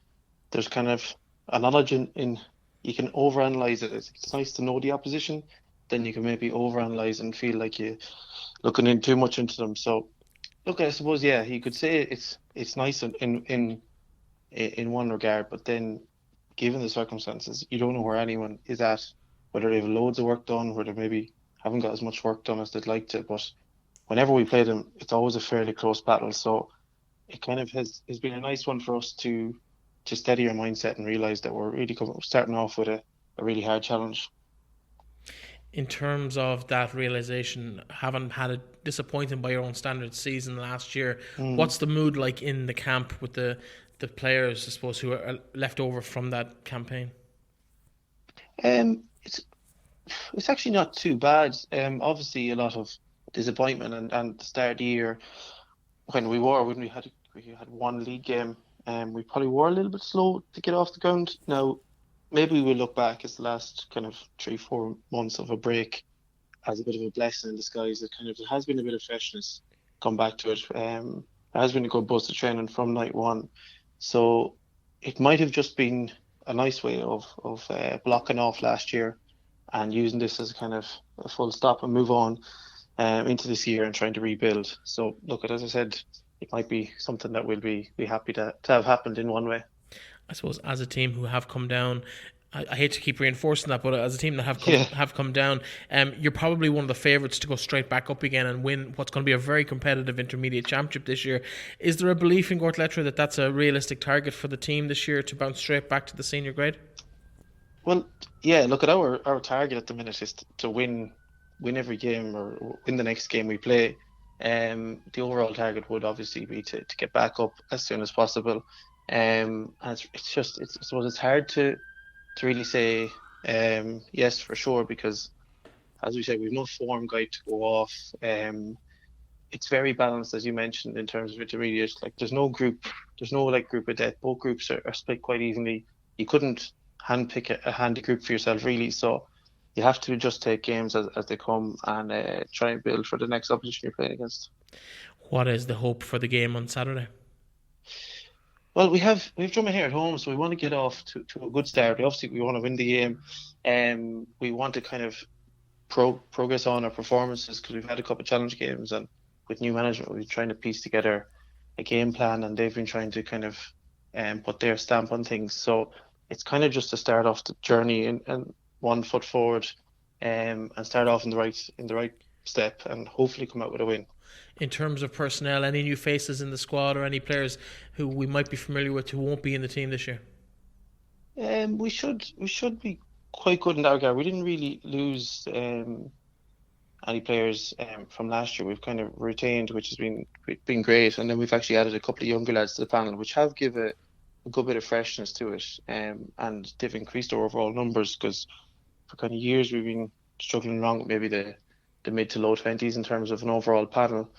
there's kind of a knowledge in you can overanalyze it. It's nice to know the opposition, then you can maybe overanalyze and feel like you're looking in too much into them. So, look, I suppose, yeah, you could say it's nice in one regard, but then given the circumstances, you don't know where anyone is at, whether they have loads of work done, whether maybe haven't got as much work done as they'd like to. But whenever we play them, it's always a fairly close battle. So it kind of has been a nice one for us to steady our mindset and realise that we're really starting off with a really hard challenge. In terms of that realisation, having had a disappointing by your own standards season last year, what's the mood like in the camp with the players, I suppose, who are left over from that campaign? It's actually not too bad. Obviously, a lot of disappointment, and the start of the year when we had one league game, we probably were a little bit slow to get off the ground. Now, maybe we'll look back as the last kind of 3-4 months of a break as a bit of a blessing in disguise. There has been a bit of freshness come back to it. There has been a good buzz of training from night one. So it might have just been a nice way of blocking off last year and using this as kind of a full stop and move on into this year and trying to rebuild. So look, as I said, it might be something that we'll be happy to have happened in one way. I suppose as a team who have come down, I hate to keep reinforcing that, but as a team that have come down, you're probably one of the favourites to go straight back up again and win what's going to be a very competitive intermediate championship this year. Is there a belief in Gortletteragh that that's a realistic target for the team this year, to bounce straight back to the senior grade? Well, yeah, look, at our target at the minute is to win every game or win the next game we play. The overall target would obviously be to get back up as soon as possible. And I suppose it's hard to really say yes for sure, because as we said, we've no form guide to go off. It's very balanced, as you mentioned, in terms of intermediate. Like there's no group of death. Both groups are split quite evenly. You couldn't handpick a handy group for yourself really, so you have to just take games as they come and try and build for the next opposition you're playing against. What is the hope for the game on Saturday? Well, we have Dromahair at home, so we want to get off to a good start. Obviously, we want to win the game. We want to kind of progress on our performances, because we've had a couple of challenge games, and with new management, we're trying to piece together a game plan, and they've been trying to kind of put their stamp on things. So it's kind of just to start off the journey and 1 foot forward, and start off in the right step, and hopefully come out with a win. In terms of personnel, any new faces in the squad, or any players who we might be familiar with who won't be in the team this year? We should be quite good in that regard. We didn't really lose any players from last year. We've kind of retained, which has been great, and then we've actually added a couple of younger lads to the panel, which have given a good bit of freshness to it, and they've increased our overall numbers, because for kind of years we've been struggling along with maybe the mid to low 20s in terms of an overall panel,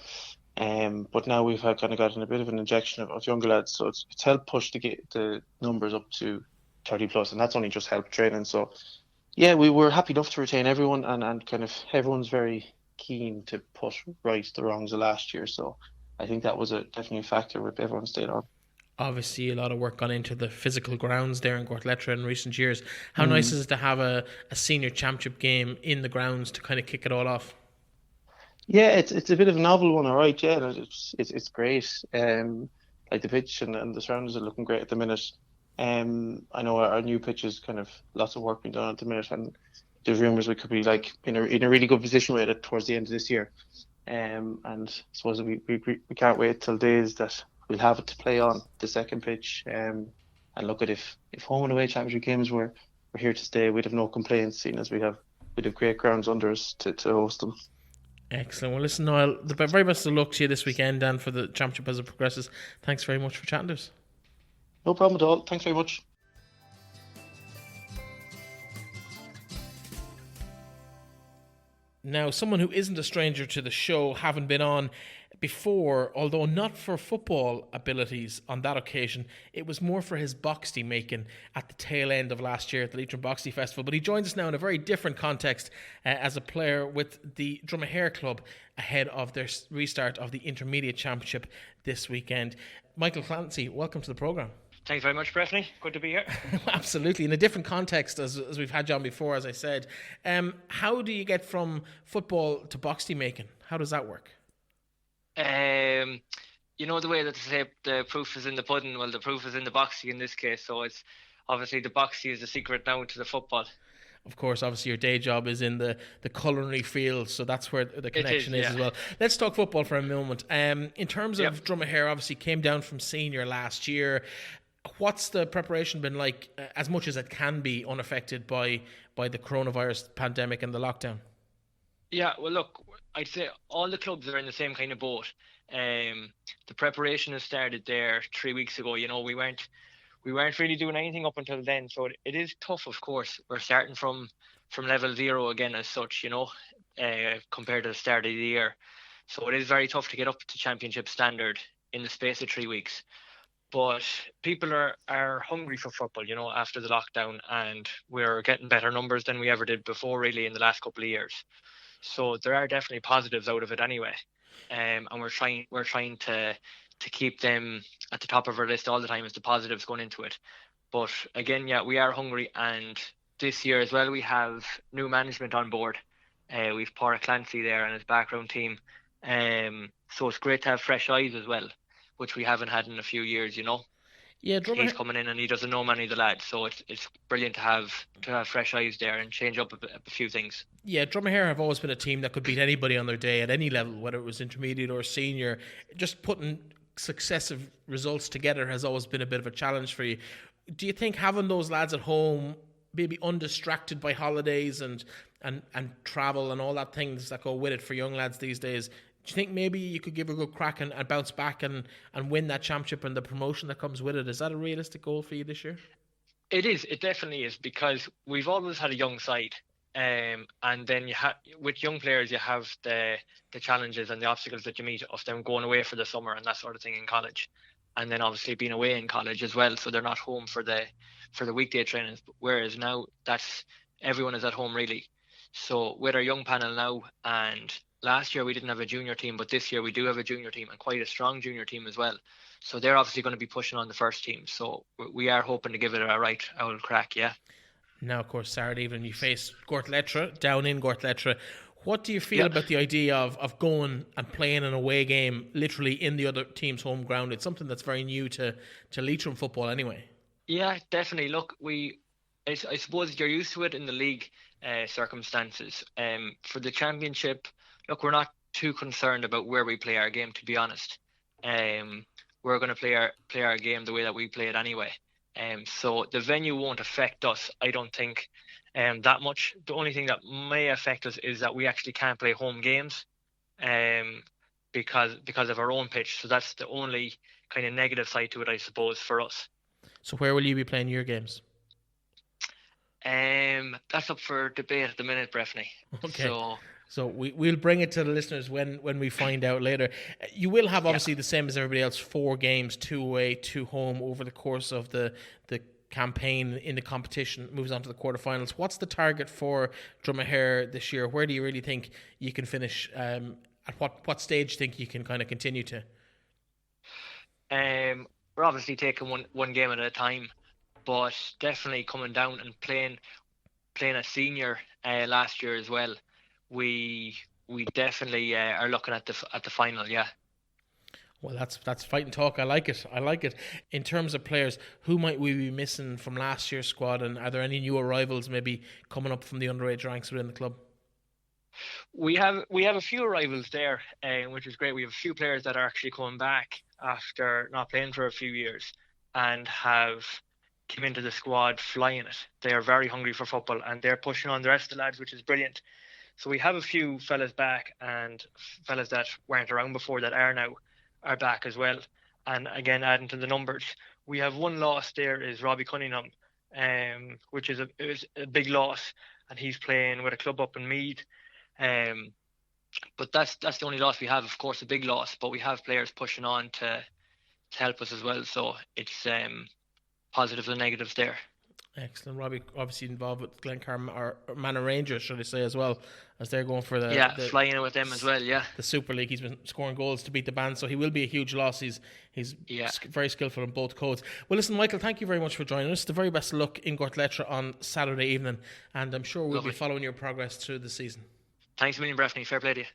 but now we've gotten a bit of an injection of younger lads, so it's helped push the numbers up to 30 plus, and that's only just helped training. So yeah, we were happy enough to retain everyone, and kind of everyone's very keen to put right the wrongs of last year, so I think that was definitely a factor with everyone staying on. Obviously, a lot of work gone into the physical grounds there in Gortletteragh in recent years. How nice is it to have a senior championship game in the grounds to kind of kick it all off? Yeah, it's a bit of a novel one, all right. Yeah, it's great. Like the pitch and the surroundings are looking great at the minute. I know our new pitch is kind of lots of work being done at the minute, and there's rumours we could be like in a really good position with it towards the end of this year. And I suppose we can't wait till days that we'll have it to play on the second pitch, and look at if home and away championship games were here to stay, we'd have no complaints, seeing as we'd have great grounds under us to host them. Excellent. Well, listen, Niall, the very best of luck to you this weekend and for the championship as it progresses. Thanks very much for chatting to us. No problem at all. Thanks very much. Now, someone who isn't a stranger to the show, having been on before, although not for football abilities on that occasion, it was more for his boxty making at the tail end of last year at the Leitrim Boxty Festival. But he joins us now in a very different context as a player with the Dromahair Club ahead of their restart of the Intermediate Championship this weekend. Michael Clancy, welcome to the programme. Thanks very much, Breffney. Good to be here. Absolutely. In a different context, as we've had John before, as I said. How do you get from football to box team making? How does that work? You know the way that they say the proof is in the pudding. Well, the proof is in the boxy in this case. So it's obviously the boxy is the secret now to the football. Of course, obviously your day job is in the culinary field, so that's where the connection is as well. Let's talk football for a moment. In terms of Dromahair, obviously came down from senior last year. What's the preparation been like, as much as it can be unaffected by the coronavirus pandemic and the lockdown? Yeah, well, look, I'd say all the clubs are in the same kind of boat. The preparation has started there 3 weeks ago. You know, we weren't really doing anything up until then, so it is tough. Of course, we're starting from level zero again as such. You know, compared to the start of the year, so it is very tough to get up to championship standard in the space of 3 weeks. But people are hungry for football, you know, after the lockdown, and we're getting better numbers than we ever did before, really, in the last couple of years. So there are definitely positives out of it anyway, and we're trying to keep them at the top of our list all the time as the positives going into it. But again, yeah, we are hungry, and this year as well we have new management on board. We've Forde Clancy there and his background team, so it's great to have fresh eyes as well, which we haven't had in a few years, you know. Yeah, he's coming in and he doesn't know many of the lads, so it's brilliant to have fresh eyes there and change up a few things. Yeah, Dromahair have always been a team that could beat anybody on their day at any level, whether it was intermediate or senior. Just putting successive results together has always been a bit of a challenge for you. Do you think having those lads at home, maybe undistracted by holidays and travel and all that things that go with it for young lads these days, do you think maybe you could give a good crack and bounce back and win that championship and the promotion that comes with it? Is that a realistic goal for you this year? It is. It definitely is, because we've always had a young side. And then with young players, you have the challenges and the obstacles that you meet of them going away for the summer and that sort of thing in college. And then obviously being away in college as well. So they're not home for the weekday trainings. Whereas now everyone is at home really. So with our young panel now, and last year we didn't have a junior team, but this year we do have a junior team, and quite a strong junior team as well. So they're obviously going to be pushing on the first team. So we are hoping to give it a right old crack, yeah. Now, of course, Saturday evening you face Gortletteragh, down in Gortletteragh. What do you feel about the idea of going and playing an away game literally in the other team's home ground? It's something that's very new to Leitrim football anyway. Yeah, definitely. Look, I suppose you're used to it in the league circumstances. For the championship, look, we're not too concerned about where we play our game, to be honest. We're going to play our game the way that we play it anyway. So the venue won't affect us, I don't think, that much. The only thing that may affect us is that we actually can't play home games because of our own pitch. So that's the only kind of negative side to it, I suppose, for us. So where will you be playing your games? That's up for debate at the minute, Breffney. Okay. So we'll bring it to the listeners when we find out later. You will have obviously the same as everybody else, 4 games, 2 away, 2 home over the course of the campaign in the competition. Moves on to the quarterfinals. What's the target for Dromahair this year? Where do you really think you can finish? At what stage do you think you can kind of continue to? We're obviously taking one game at a time, but definitely coming down and playing a senior last year as well. We definitely are looking at the final, yeah. Well, that's fighting talk. I like it. In terms of players, who might we be missing from last year's squad, and are there any new arrivals maybe coming up from the underage ranks within the club? We have a few arrivals there, which is great. We have a few players that are actually coming back after not playing for a few years and have came into the squad flying it. They are very hungry for football and they're pushing on the rest of the lads, which is brilliant. So we have a few fellas back, and fellas that weren't around before that are back as well. And again, adding to the numbers, we have one loss there is Robbie Cunningham, which is a big loss, and he's playing with a club up in Meath. But that's the only loss we have. Of course, a big loss, but we have players pushing on to help us as well. So it's positives and negatives there. Excellent. Robbie obviously involved with Glencar or Manor Rangers, should I say, as well, as they're going for flying in with them as well. Yeah, the Super League. He's been scoring goals to beat the band, so he will be a huge loss. He's very skillful in both codes. Well, listen, Michael, thank you very much for joining us. The very best of luck in Gortletteragh on Saturday evening, and I'm sure we'll be following your progress through the season. Thanks a million, Breffney. Fair play to you.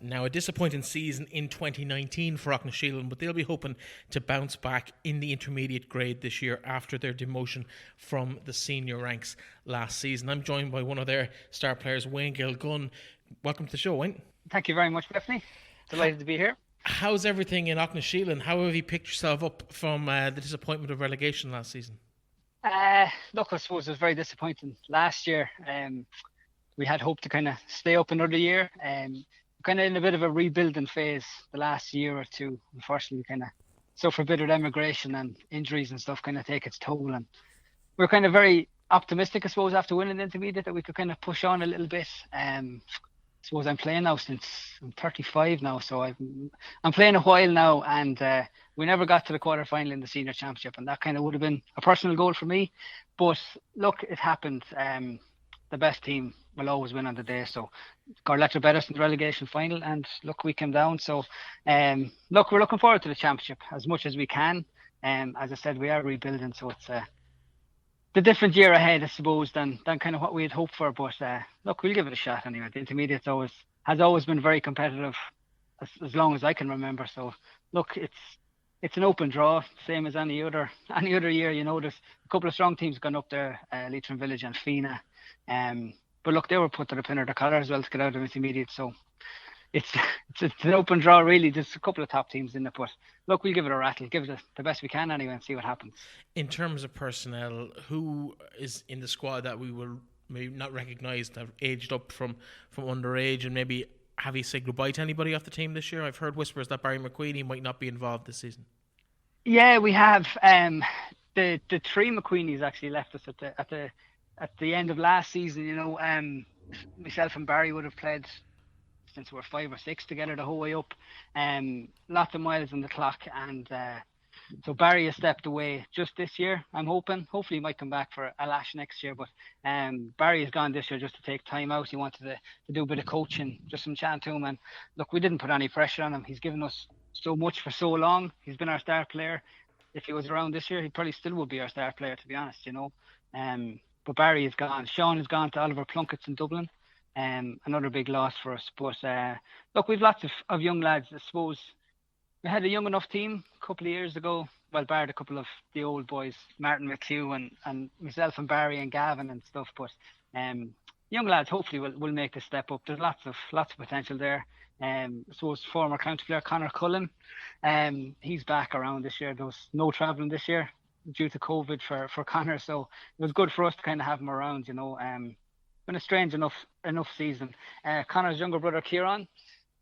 Now, a disappointing season in 2019 for Aughnasheelin, but they'll be hoping to bounce back in the intermediate grade this year after their demotion from the senior ranks last season. I'm joined by one of their star players, Wayne Gilgunn. Welcome to the show, Wayne. Thank you very much, Bethany. Delighted to be here. How's everything in Aughnasheelin? How have you picked yourself up from the disappointment of relegation last season? Look, I suppose it was very disappointing last year. We had hoped to kind of stay up another year. Kind of in a bit of a rebuilding phase the last year or two. Unfortunately, kind of suffer a bit of emigration and injuries and stuff kind of take its toll. And we're kind of very optimistic, I suppose, after winning the intermediate that we could kind of push on a little bit. I suppose I'm playing now since I'm 35 now, so I'm playing a while now, and we never got to the quarter final in the senior championship, and that kind of would have been a personal goal for me. But look, it happened. The best team will always win on the day. So Gortletteragh beat us in the relegation final, and look, we came down. So look, we're looking forward to the championship as much as we can. As I said, we are rebuilding, so it's the different year ahead, I suppose, than kind of what we had hoped for. But look, we'll give it a shot anyway. The intermediate has always been very competitive as long as I can remember. So look, it's an open draw, same as any other year. You know, there's a couple of strong teams gone up there, Leitrim Village and Fina. But look, they were put to the pin of the collar as well to get out of intermediate. So it's an open draw, really. There's a couple of top teams in it. But look, we'll give it a rattle, give it the best we can anyway, and see what happens. In terms of personnel, who is in the squad that we will maybe not recognise, that have aged up from underage, and maybe have you said goodbye to anybody off the team this year? I've heard whispers that Barry McQueenie might not be involved this season. Yeah, we have. The three McQueenies actually left us at the end of last season. You know, myself and Barry would have played since we were 5 or 6 together the whole way up. Lots of miles on the clock, and so Barry has stepped away just this year. I'm hoping. Hopefully he might come back for a lash next year, but Barry has gone this year just to take time out. He wanted to do a bit of coaching, just some chat to him, and look, we didn't put any pressure on him. He's given us so much for so long. He's been our star player. If he was around this year, he probably still would be our star player, to be honest, you know. But Barry is gone. Sean has gone to Oliver Plunkett's in Dublin. Another big loss for us. But look, we've lots of young lads. I suppose we had a young enough team a couple of years ago. Well, barred a couple of the old boys, Martin McHugh and myself and Barry and Gavin and stuff. But young lads hopefully will make the step up. There's lots of potential there. I suppose former county player Conor Cullen, he's back around this year. There was no travelling this year due to COVID for Conor, so it was good for us to kind of have him around, you know. Been a strange enough season. Conor's younger brother Kieran,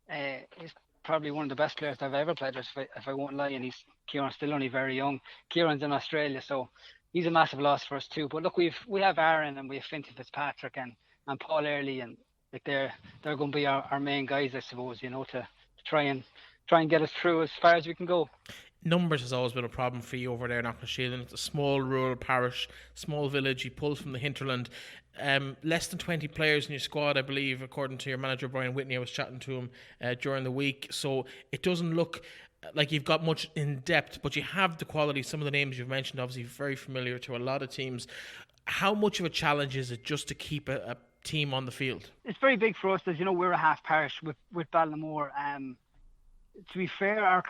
he's probably one of the best players I've ever played with, if I won't lie, and Kieran's still only very young. Kieran's in Australia, so he's a massive loss for us too. But look, we have Aaron and we have Finty Fitzpatrick and Paul Early, and like they're going to be our main guys, I suppose, you know, to try and get us through as far as we can go. Numbers has always been a problem for you over there in Aughnasheelin. It's a small rural parish, small village. You pulled from the hinterland. Less than 20 players in your squad, I believe, according to your manager Brian Whitney. I was chatting to him during the week. So it doesn't look like you've got much in depth, but you have the quality. Some of the names you've mentioned, obviously very familiar to a lot of teams. How much of a challenge is it just to keep a team on the field? It's very big for us. As you know, we're a half parish with Ballinaglera. To be fair, our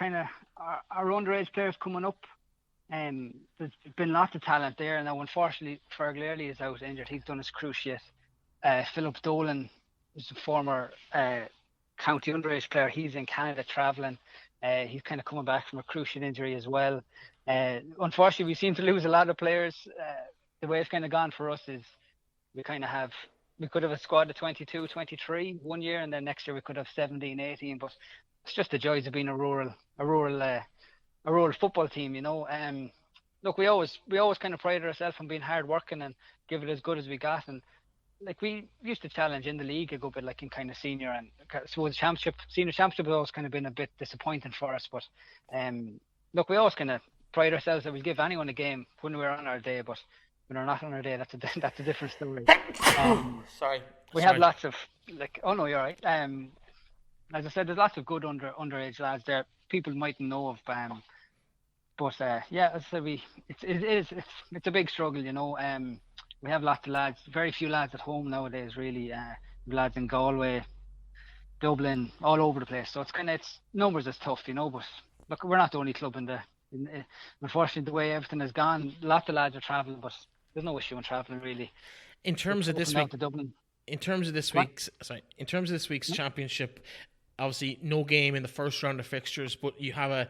underage players coming up, there's been lots of talent there. Now, unfortunately, Forde Chairman is out injured. He's done his cruciate. Philip Dolan is a former county underage player. He's in Canada travelling. He's kind of coming back from a cruciate injury as well. Unfortunately, we seem to lose a lot of players. The way it's kind of gone for us is we could have a squad of 22, 23 one year, and then next year we could have 17, 18. But it's just the joys of being a rural football team, you know. Look, we always kind of prided ourselves on being hard working and give it as good as we got. And like we used to challenge in the league a good bit, like in kind of senior, and I suppose senior championship has always kind of been a bit disappointing for us. But look, we always kind of pride ourselves that we'll give anyone a game when we're on our day, but when we're not on our day, that's a different story. Sorry. We have lots of oh no, you're right. As I said, there's lots of good underage lads there. People mightn't know of, but yeah, as I said, it's a big struggle, you know. We have lots of lads, very few lads at home nowadays, really. Lads in Galway, Dublin, all over the place. So it's numbers is tough, you know. But look, we're not the only club unfortunately, the way everything has gone, lots of lads are travelling, but there's no issue in travelling really. In terms of this week, to Dublin. In terms of this week's championship, obviously no game in the first round of fixtures, but you have a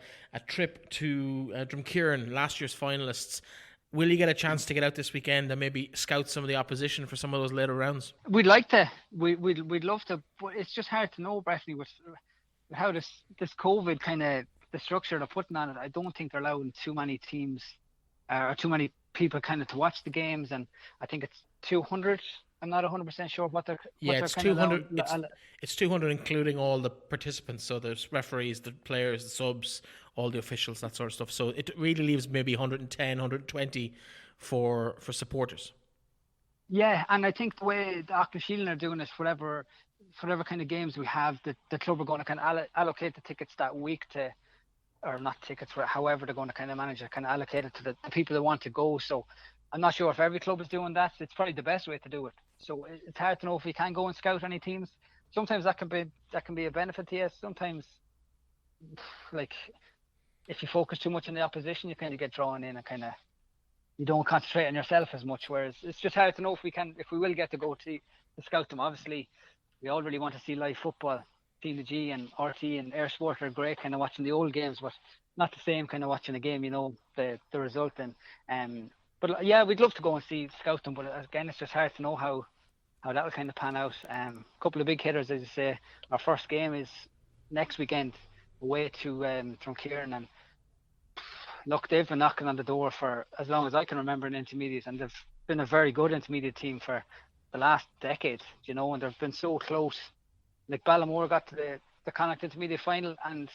trip to Drumkeerin, last year's finalists. Will you get a chance to get out this weekend and maybe scout some of the opposition for some of those later rounds? We'd like to. We'd love to, but it's just hard to know, Bethany, with how this COVID kind of the structure they're putting on it. I don't think they're allowing too many teams or too many people kind of to watch the games, and I think it's 200. I'm not 100% sure what they're. It's 200. It's 200, including all the participants. So there's referees, the players, the subs, all the officials, that sort of stuff. So it really leaves maybe 110, 120 for supporters. Yeah, and I think the way the Aughnasheelin are doing it, whatever kind of games we have, the club are going to kind of allocate the tickets that week to, or not tickets, however they're going to kind of manage it, kind of allocate it to the people that want to go. So I'm not sure if every club is doing that. It's probably the best way to do it. So it's hard to know if we can go and scout any teams. Sometimes that can be a benefit to you. Sometimes, like, if you focus too much on the opposition, you kind of get drawn in and kind of you don't concentrate on yourself as much. Whereas it's just hard to know if we will get to go to scout them. Obviously, we all really want to see live football. Team the G and RT and Air Sport are great, kind of watching the old games, but not the same kind of watching a game. You know the result and. But yeah, we'd love to go and scout them, but again, it's just hard to know how that will kind of pan out. A couple of big hitters, as you say. Our first game is next weekend away to Drumkeerin, and look, they've been knocking on the door for as long as I can remember in intermediate, and they've been a very good intermediate team for the last decade, you know, and they've been so close. Like Ballamore got to the Connacht intermediate final, and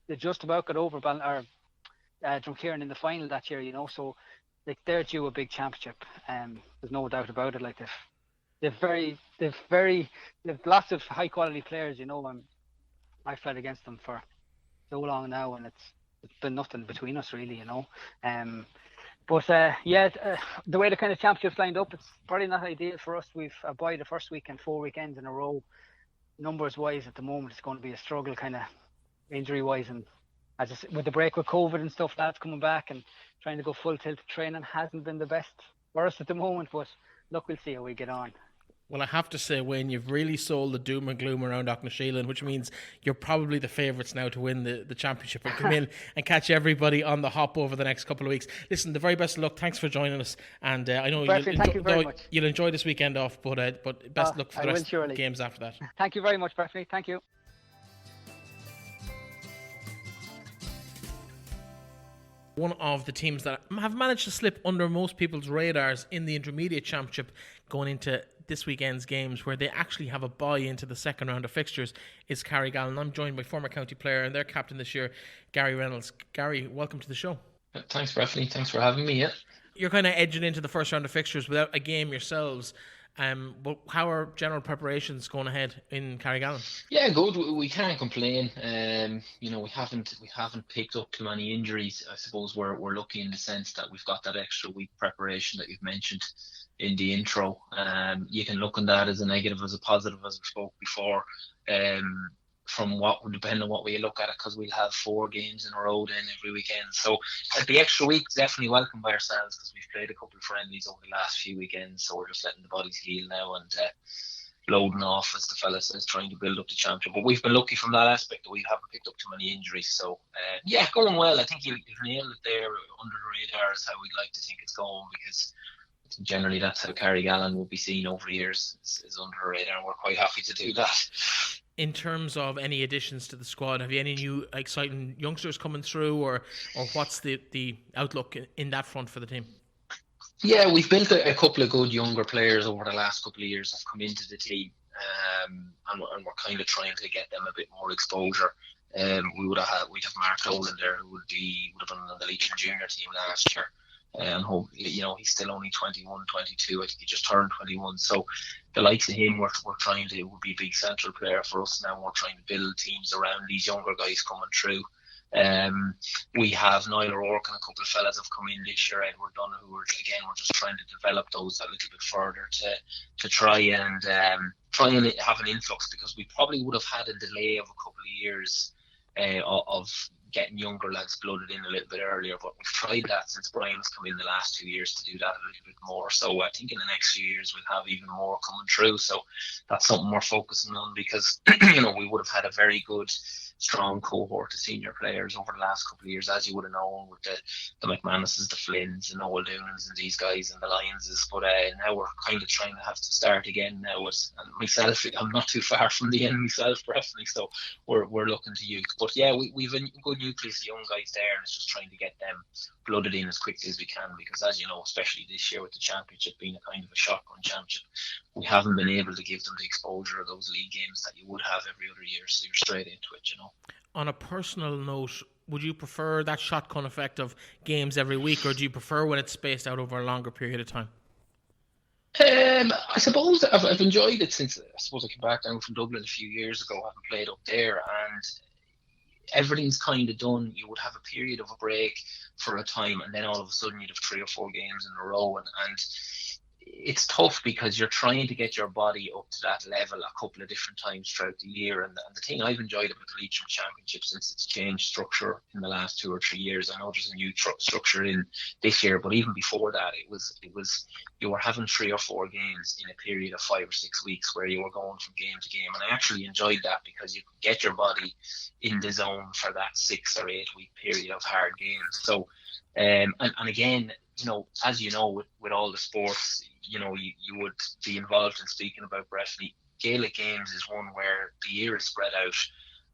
they just about got over Drumkeerin in the final that year, you know, so. Like they're due a big championship, there's no doubt about it. Like they've lots of high quality players, you know. I've played against them for so long now, and it's been nothing between us really, you know. But the way the kind of championship's lined up, it's probably not ideal for us. We've a bye the first week and 4 weekends in a row. Numbers wise, at the moment, it's going to be a struggle, kind of injury wise, and as I said, with the break with COVID and stuff, lads coming back and trying to go full tilt training hasn't been the best for us at the moment. But look, we'll see how we get on. Well, I have to say, Wayne, you've really sold the doom and gloom around Aughnasheelin, which means you're probably the favourites now to win the championship and come in and catch everybody on the hop over the next couple of weeks. Listen, the very best of luck. Thanks for joining us. And I know you'll enjoy this weekend off, but best of luck for the rest of the games after that. Thank you very much, Bethany. Thank you. One of the teams that have managed to slip under most people's radars in the Intermediate Championship going into this weekend's games, where they actually have a bye into the second round of fixtures, is Carrigallen. I'm joined by former county player and their captain this year, Gary Reynolds. Gary, welcome to the show. Thanks, Bethany. Thanks for having me. Yeah. You're kind of edging into the first round of fixtures without a game yourselves. But how are general preparations going ahead in Carrigallen? Yeah, good. We can't complain. You know, we haven't picked up too many injuries. I suppose we're lucky in the sense that we've got that extra week preparation that you've mentioned in the intro. You can look on that as a negative, as a positive, as we spoke before. From what would depend on what way you look at it, because we'll have 4 games in a row then every weekend. So the extra week is definitely welcome by ourselves, because we've played a couple of friendlies over the last few weekends. So we're just letting the bodies heal now and loading off, as the fella says, trying to build up the championship. But we've been lucky from that aspect that we haven't picked up too many injuries. So going well. I think you've nailed it there. Under the radar is how we'd like to think it's going, because generally that's how Carrigallen will be seen over the years, is under the radar, and we're quite happy to do that. In terms of any additions to the squad, have you any new exciting youngsters coming through, or what's the outlook in that front for the team? Yeah, we've built a couple of good younger players over the last couple of years that have come into the team, and we're kind of trying to get them a bit more exposure. we'd have Mark Dolan there, who would have been on the Leitrim junior team last year. And he's still only 21, 22. I think he just turned 21. So the likes of him, we're trying to, would be a big central player for us now. We're trying to build teams around these younger guys coming through. We have Niall O'Rourke and a couple of fellas have come in this year, Edward Dunn, who we're just trying to develop those a little bit further to try and have an influx, because we probably would have had a delay of a couple of years of getting younger lads blooded in a little bit earlier, but we've tried that since Brian's come in the last 2 years to do that a little bit more. So I think in the next few years we'll have even more coming through. So that's something we're focusing on, because we would have had a very good, strong cohort of senior players over the last couple of years, as you would have known, with the McManuses, the Flynns, the Noel Doonans and these guys and the Lionses. But now we're kind of trying to have to start again now. And myself, I'm not too far from the end myself personally, so we're looking to youth. But yeah, we've a good nucleus of young guys there, and it's just trying to get them blooded in as quickly as we can, because as you know, especially this year with the championship being a kind of a shotgun championship, we haven't been able to give them the exposure of those league games that you would have every other year, so you're straight into it, you know. On a personal note, would you prefer that shotgun effect of games every week, or do you prefer when it's spaced out over a longer period of time? I suppose I've enjoyed it since I came back down from Dublin a few years ago, having played up there, and everything's kind of done. You would have a period of a break for a time, and then all of a sudden you'd have 3 or 4 games in a row, and it's tough because you're trying to get your body up to that level a couple of different times throughout the year. And the thing I've enjoyed about the Leitrim Championship since it's changed structure in the last 2 or 3 years, I know there's a new structure in this year, but even before that, it was you were having 3 or 4 games in a period of 5 or 6 weeks where you were going from game to game. And I actually enjoyed that because you could get your body in the zone for that 6 or 8 week period of hard games. So, and again, you know, as you know, with all the sports, you know, you would be involved in speaking about Breffni. Gaelic Games is one where the year is spread out.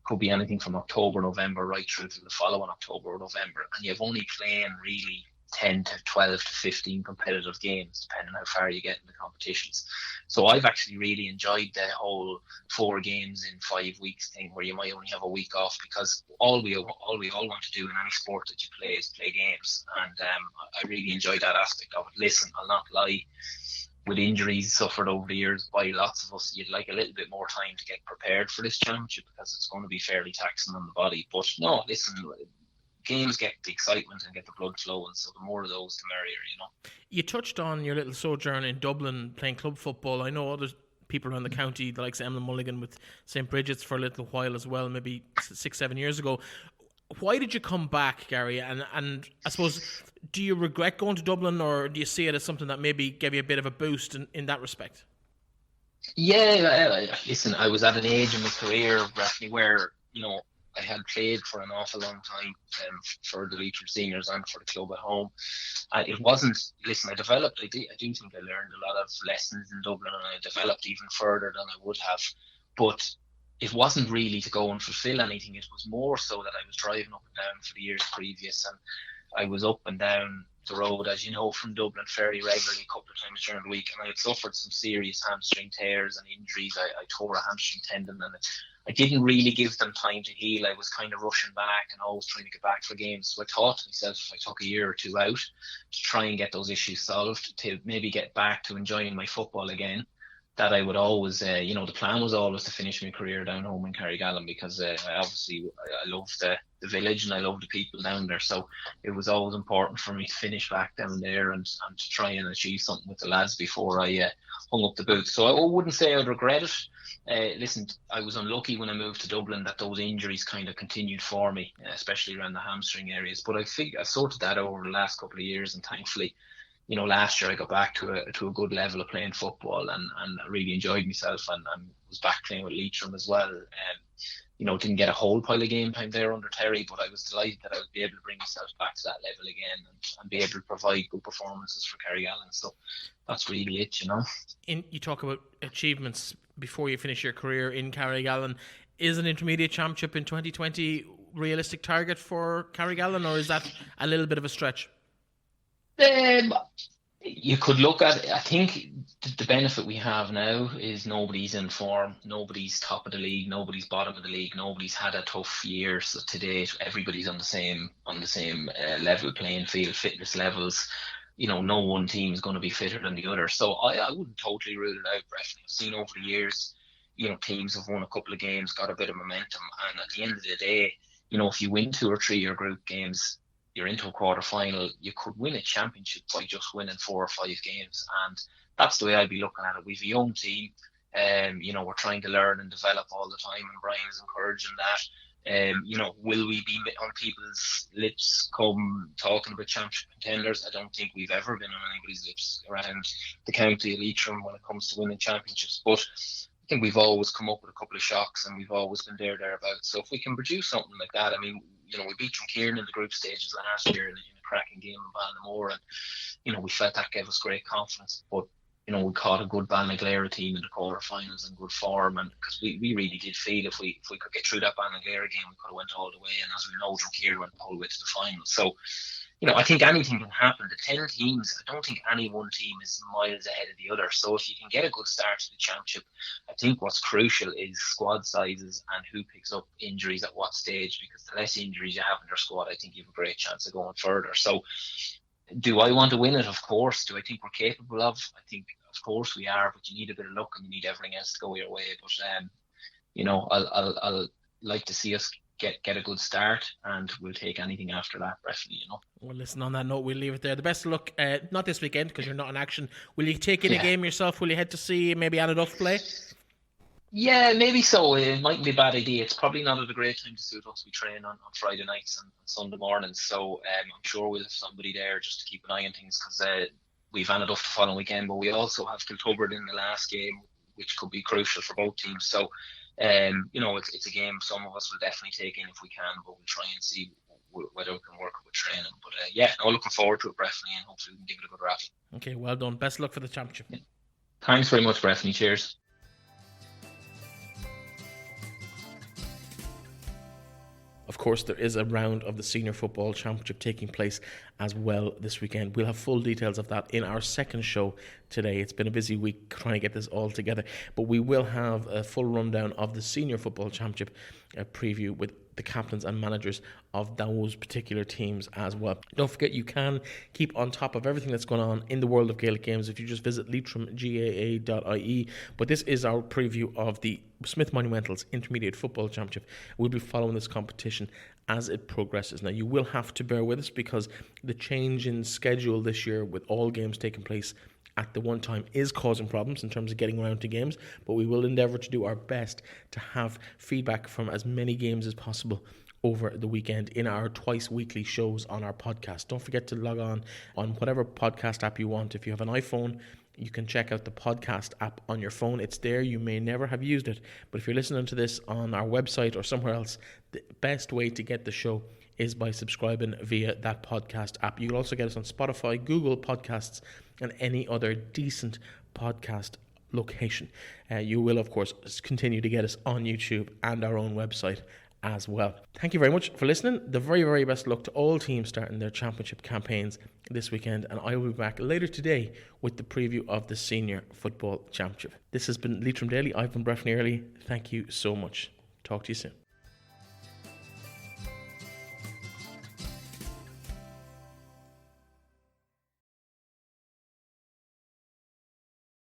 Could be anything from October, November, right through to the following October or November. And you've only playing really 10 to 12 to 15 competitive games, depending on how far you get in the competitions. So I've actually really enjoyed the whole 4 games in 5 weeks thing, where you might only have a week off, because all we all want to do in any sport that you play is play games. And I really enjoyed that aspect of it. Listen, I'll not lie, with injuries suffered over the years by lots of us, you'd like a little bit more time to get prepared for this championship, because it's going to be fairly taxing on the body. But no, listen, games get the excitement and get the blood flowing, so the more of those, the merrier, you know. You touched on your little sojourn in Dublin playing club football. I know other people around the county, the likes of Emma Mulligan with St. Bridget's for a little while as well, maybe 6-7 years ago. Why did you come back, Gary? And I suppose, do you regret going to Dublin, or do you see it as something that maybe gave you a bit of a boost in that respect? Yeah, listen, I was at an age in my career, Breffni, where, you know, I had played for an awful long time for the Leitrim seniors and for the club at home. And it wasn't, listen, I do think I learned a lot of lessons in Dublin, and I developed even further than I would have. But it wasn't really to go and fulfill anything. It was more so that I was driving up and down for the years previous, and I was up and down the road, as you know, from Dublin fairly regularly, a couple of times during the week, and I had suffered some serious hamstring tears and injuries. I tore a hamstring tendon, and I didn't really give them time to heal. I was kind of rushing back and always trying to get back for games. So I thought to myself, if I took a year or 2 out to try and get those issues solved, to maybe get back to enjoying my football again, that I would always, you know, the plan was always to finish my career down home in Carrigallen, because I love the village and I love the people down there. So it was always important for me to finish back down there and to try and achieve something with the lads before I hung up the boots. So I wouldn't say I'd regret it. Listen, I was unlucky when I moved to Dublin that those injuries kind of continued for me, especially around the hamstring areas. But I sorted that over the last couple of years, and thankfully, you know, last year I got back to a good level of playing football, and I really enjoyed myself, and was back playing with Leitrim as well. You know, didn't get a whole pile of game time there under Terry, but I was delighted that I would be able to bring myself back to that level again and be able to provide good performances for Carrigallen. So that's really it, you know. You talk about achievements before you finish your career in Carrigallen. Is an intermediate championship in 2020 realistic target for Carrigallen, or is that a little bit of a stretch? You could look at it. I think the benefit we have now is nobody's in form, nobody's top of the league, nobody's bottom of the league, nobody's had a tough year so to date. Everybody's on the same level playing field, fitness levels. No one team is going to be fitter than the other. So I wouldn't totally rule it out, Brett. I've seen over the years, teams have won a couple of games, got a bit of momentum, and at the end of the day, if you win 2 or 3 your group games, you're into a quarter final. You could win a championship by just winning 4 or 5 games, and that's the way I'd be looking at it. We've a young team, we're trying to learn and develop all the time, and Brian's encouraging that. Will we be on people's lips come talking about championship contenders? I don't think we've ever been on anybody's lips around the county of Leitrim when it comes to winning championships, but I think we've always come up with a couple of shocks, and we've always been thereabouts. So if we can produce something like that, we beat Drumkeerin in the group stages last year in a cracking game in Ballinaglera, and we felt that gave us great confidence. But we caught a good Ballinaglera team in the quarterfinals in good form, and because we really did feel if we could get through that Ballinaglera game, we could have went all the way. And as we know, Drumkeerin went the whole way to the final. So I think anything can happen. The 10 teams, I don't think any one team is miles ahead of the other. So if you can get a good start to the championship, I think what's crucial is squad sizes and who picks up injuries at what stage, because the less injuries you have in your squad, I think you have a great chance of going further. So do I want to win it? Of course. Do I think we're capable of? I think, of course, we are, but you need a bit of luck and you need everything else to go your way. But, I'll like to see us get a good start, and we'll take anything after that, definitely. Well, listen, on that note, we'll leave it there. The best of luck, not this weekend because you're not in action. Will you take in a game yourself? Will you head to see maybe Annaduff play? Yeah, maybe so. It mightn't be a bad idea. It's probably not at a great time to suit us. We train on Friday nights and Sunday mornings, so I'm sure we'll have somebody there just to keep an eye on things, because we've Annaduff the following weekend, but we also have Kiltubrid in the last game, which could be crucial for both teams. So it's a game some of us will definitely take in if we can, but we'll try and see whether we can work with training. But looking forward to it, Breffney, and hopefully we can give it a good raffle. Okay, well done. Best luck for the championship. Yeah. Thanks very much, Breffney. Cheers. Of course, there is a round of the Senior Football Championship taking place as well this weekend. We'll have full details of that in our second show today. It's been a busy week trying to get this all together, but we will have a full rundown of the Senior Football Championship preview with the captains and managers of those particular teams as well. Don't forget, you can keep on top of everything that's going on in the world of Gaelic Games if you just visit LeitrimGAA.ie. But this is our preview of the Smith Monumentals Intermediate Football Championship. We'll be following this competition as it progresses. Now, you will have to bear with us because the change in schedule this year with all games taking place at the one time is causing problems in terms of getting around to games, but we will endeavour to do our best to have feedback from as many games as possible over the weekend in our twice weekly shows on our podcast. Don't forget to log on whatever podcast app you want. If you have an iPhone, you can check out the podcast app on your phone. It's there. You may never have used it, but if you're listening to this on our website or somewhere else, the best way to get the show is by subscribing via that podcast app. You can also get us on Spotify, Google Podcasts, and any other decent podcast location. You will, of course, continue to get us on YouTube and our own website as well. Thank you very much for listening. The very, very best luck to all teams starting their championship campaigns this weekend, and I will be back later today with the preview of the Senior Football Championship. This has been Leitrim Daily. I've been Breffney Early. Thank you so much. Talk to you soon.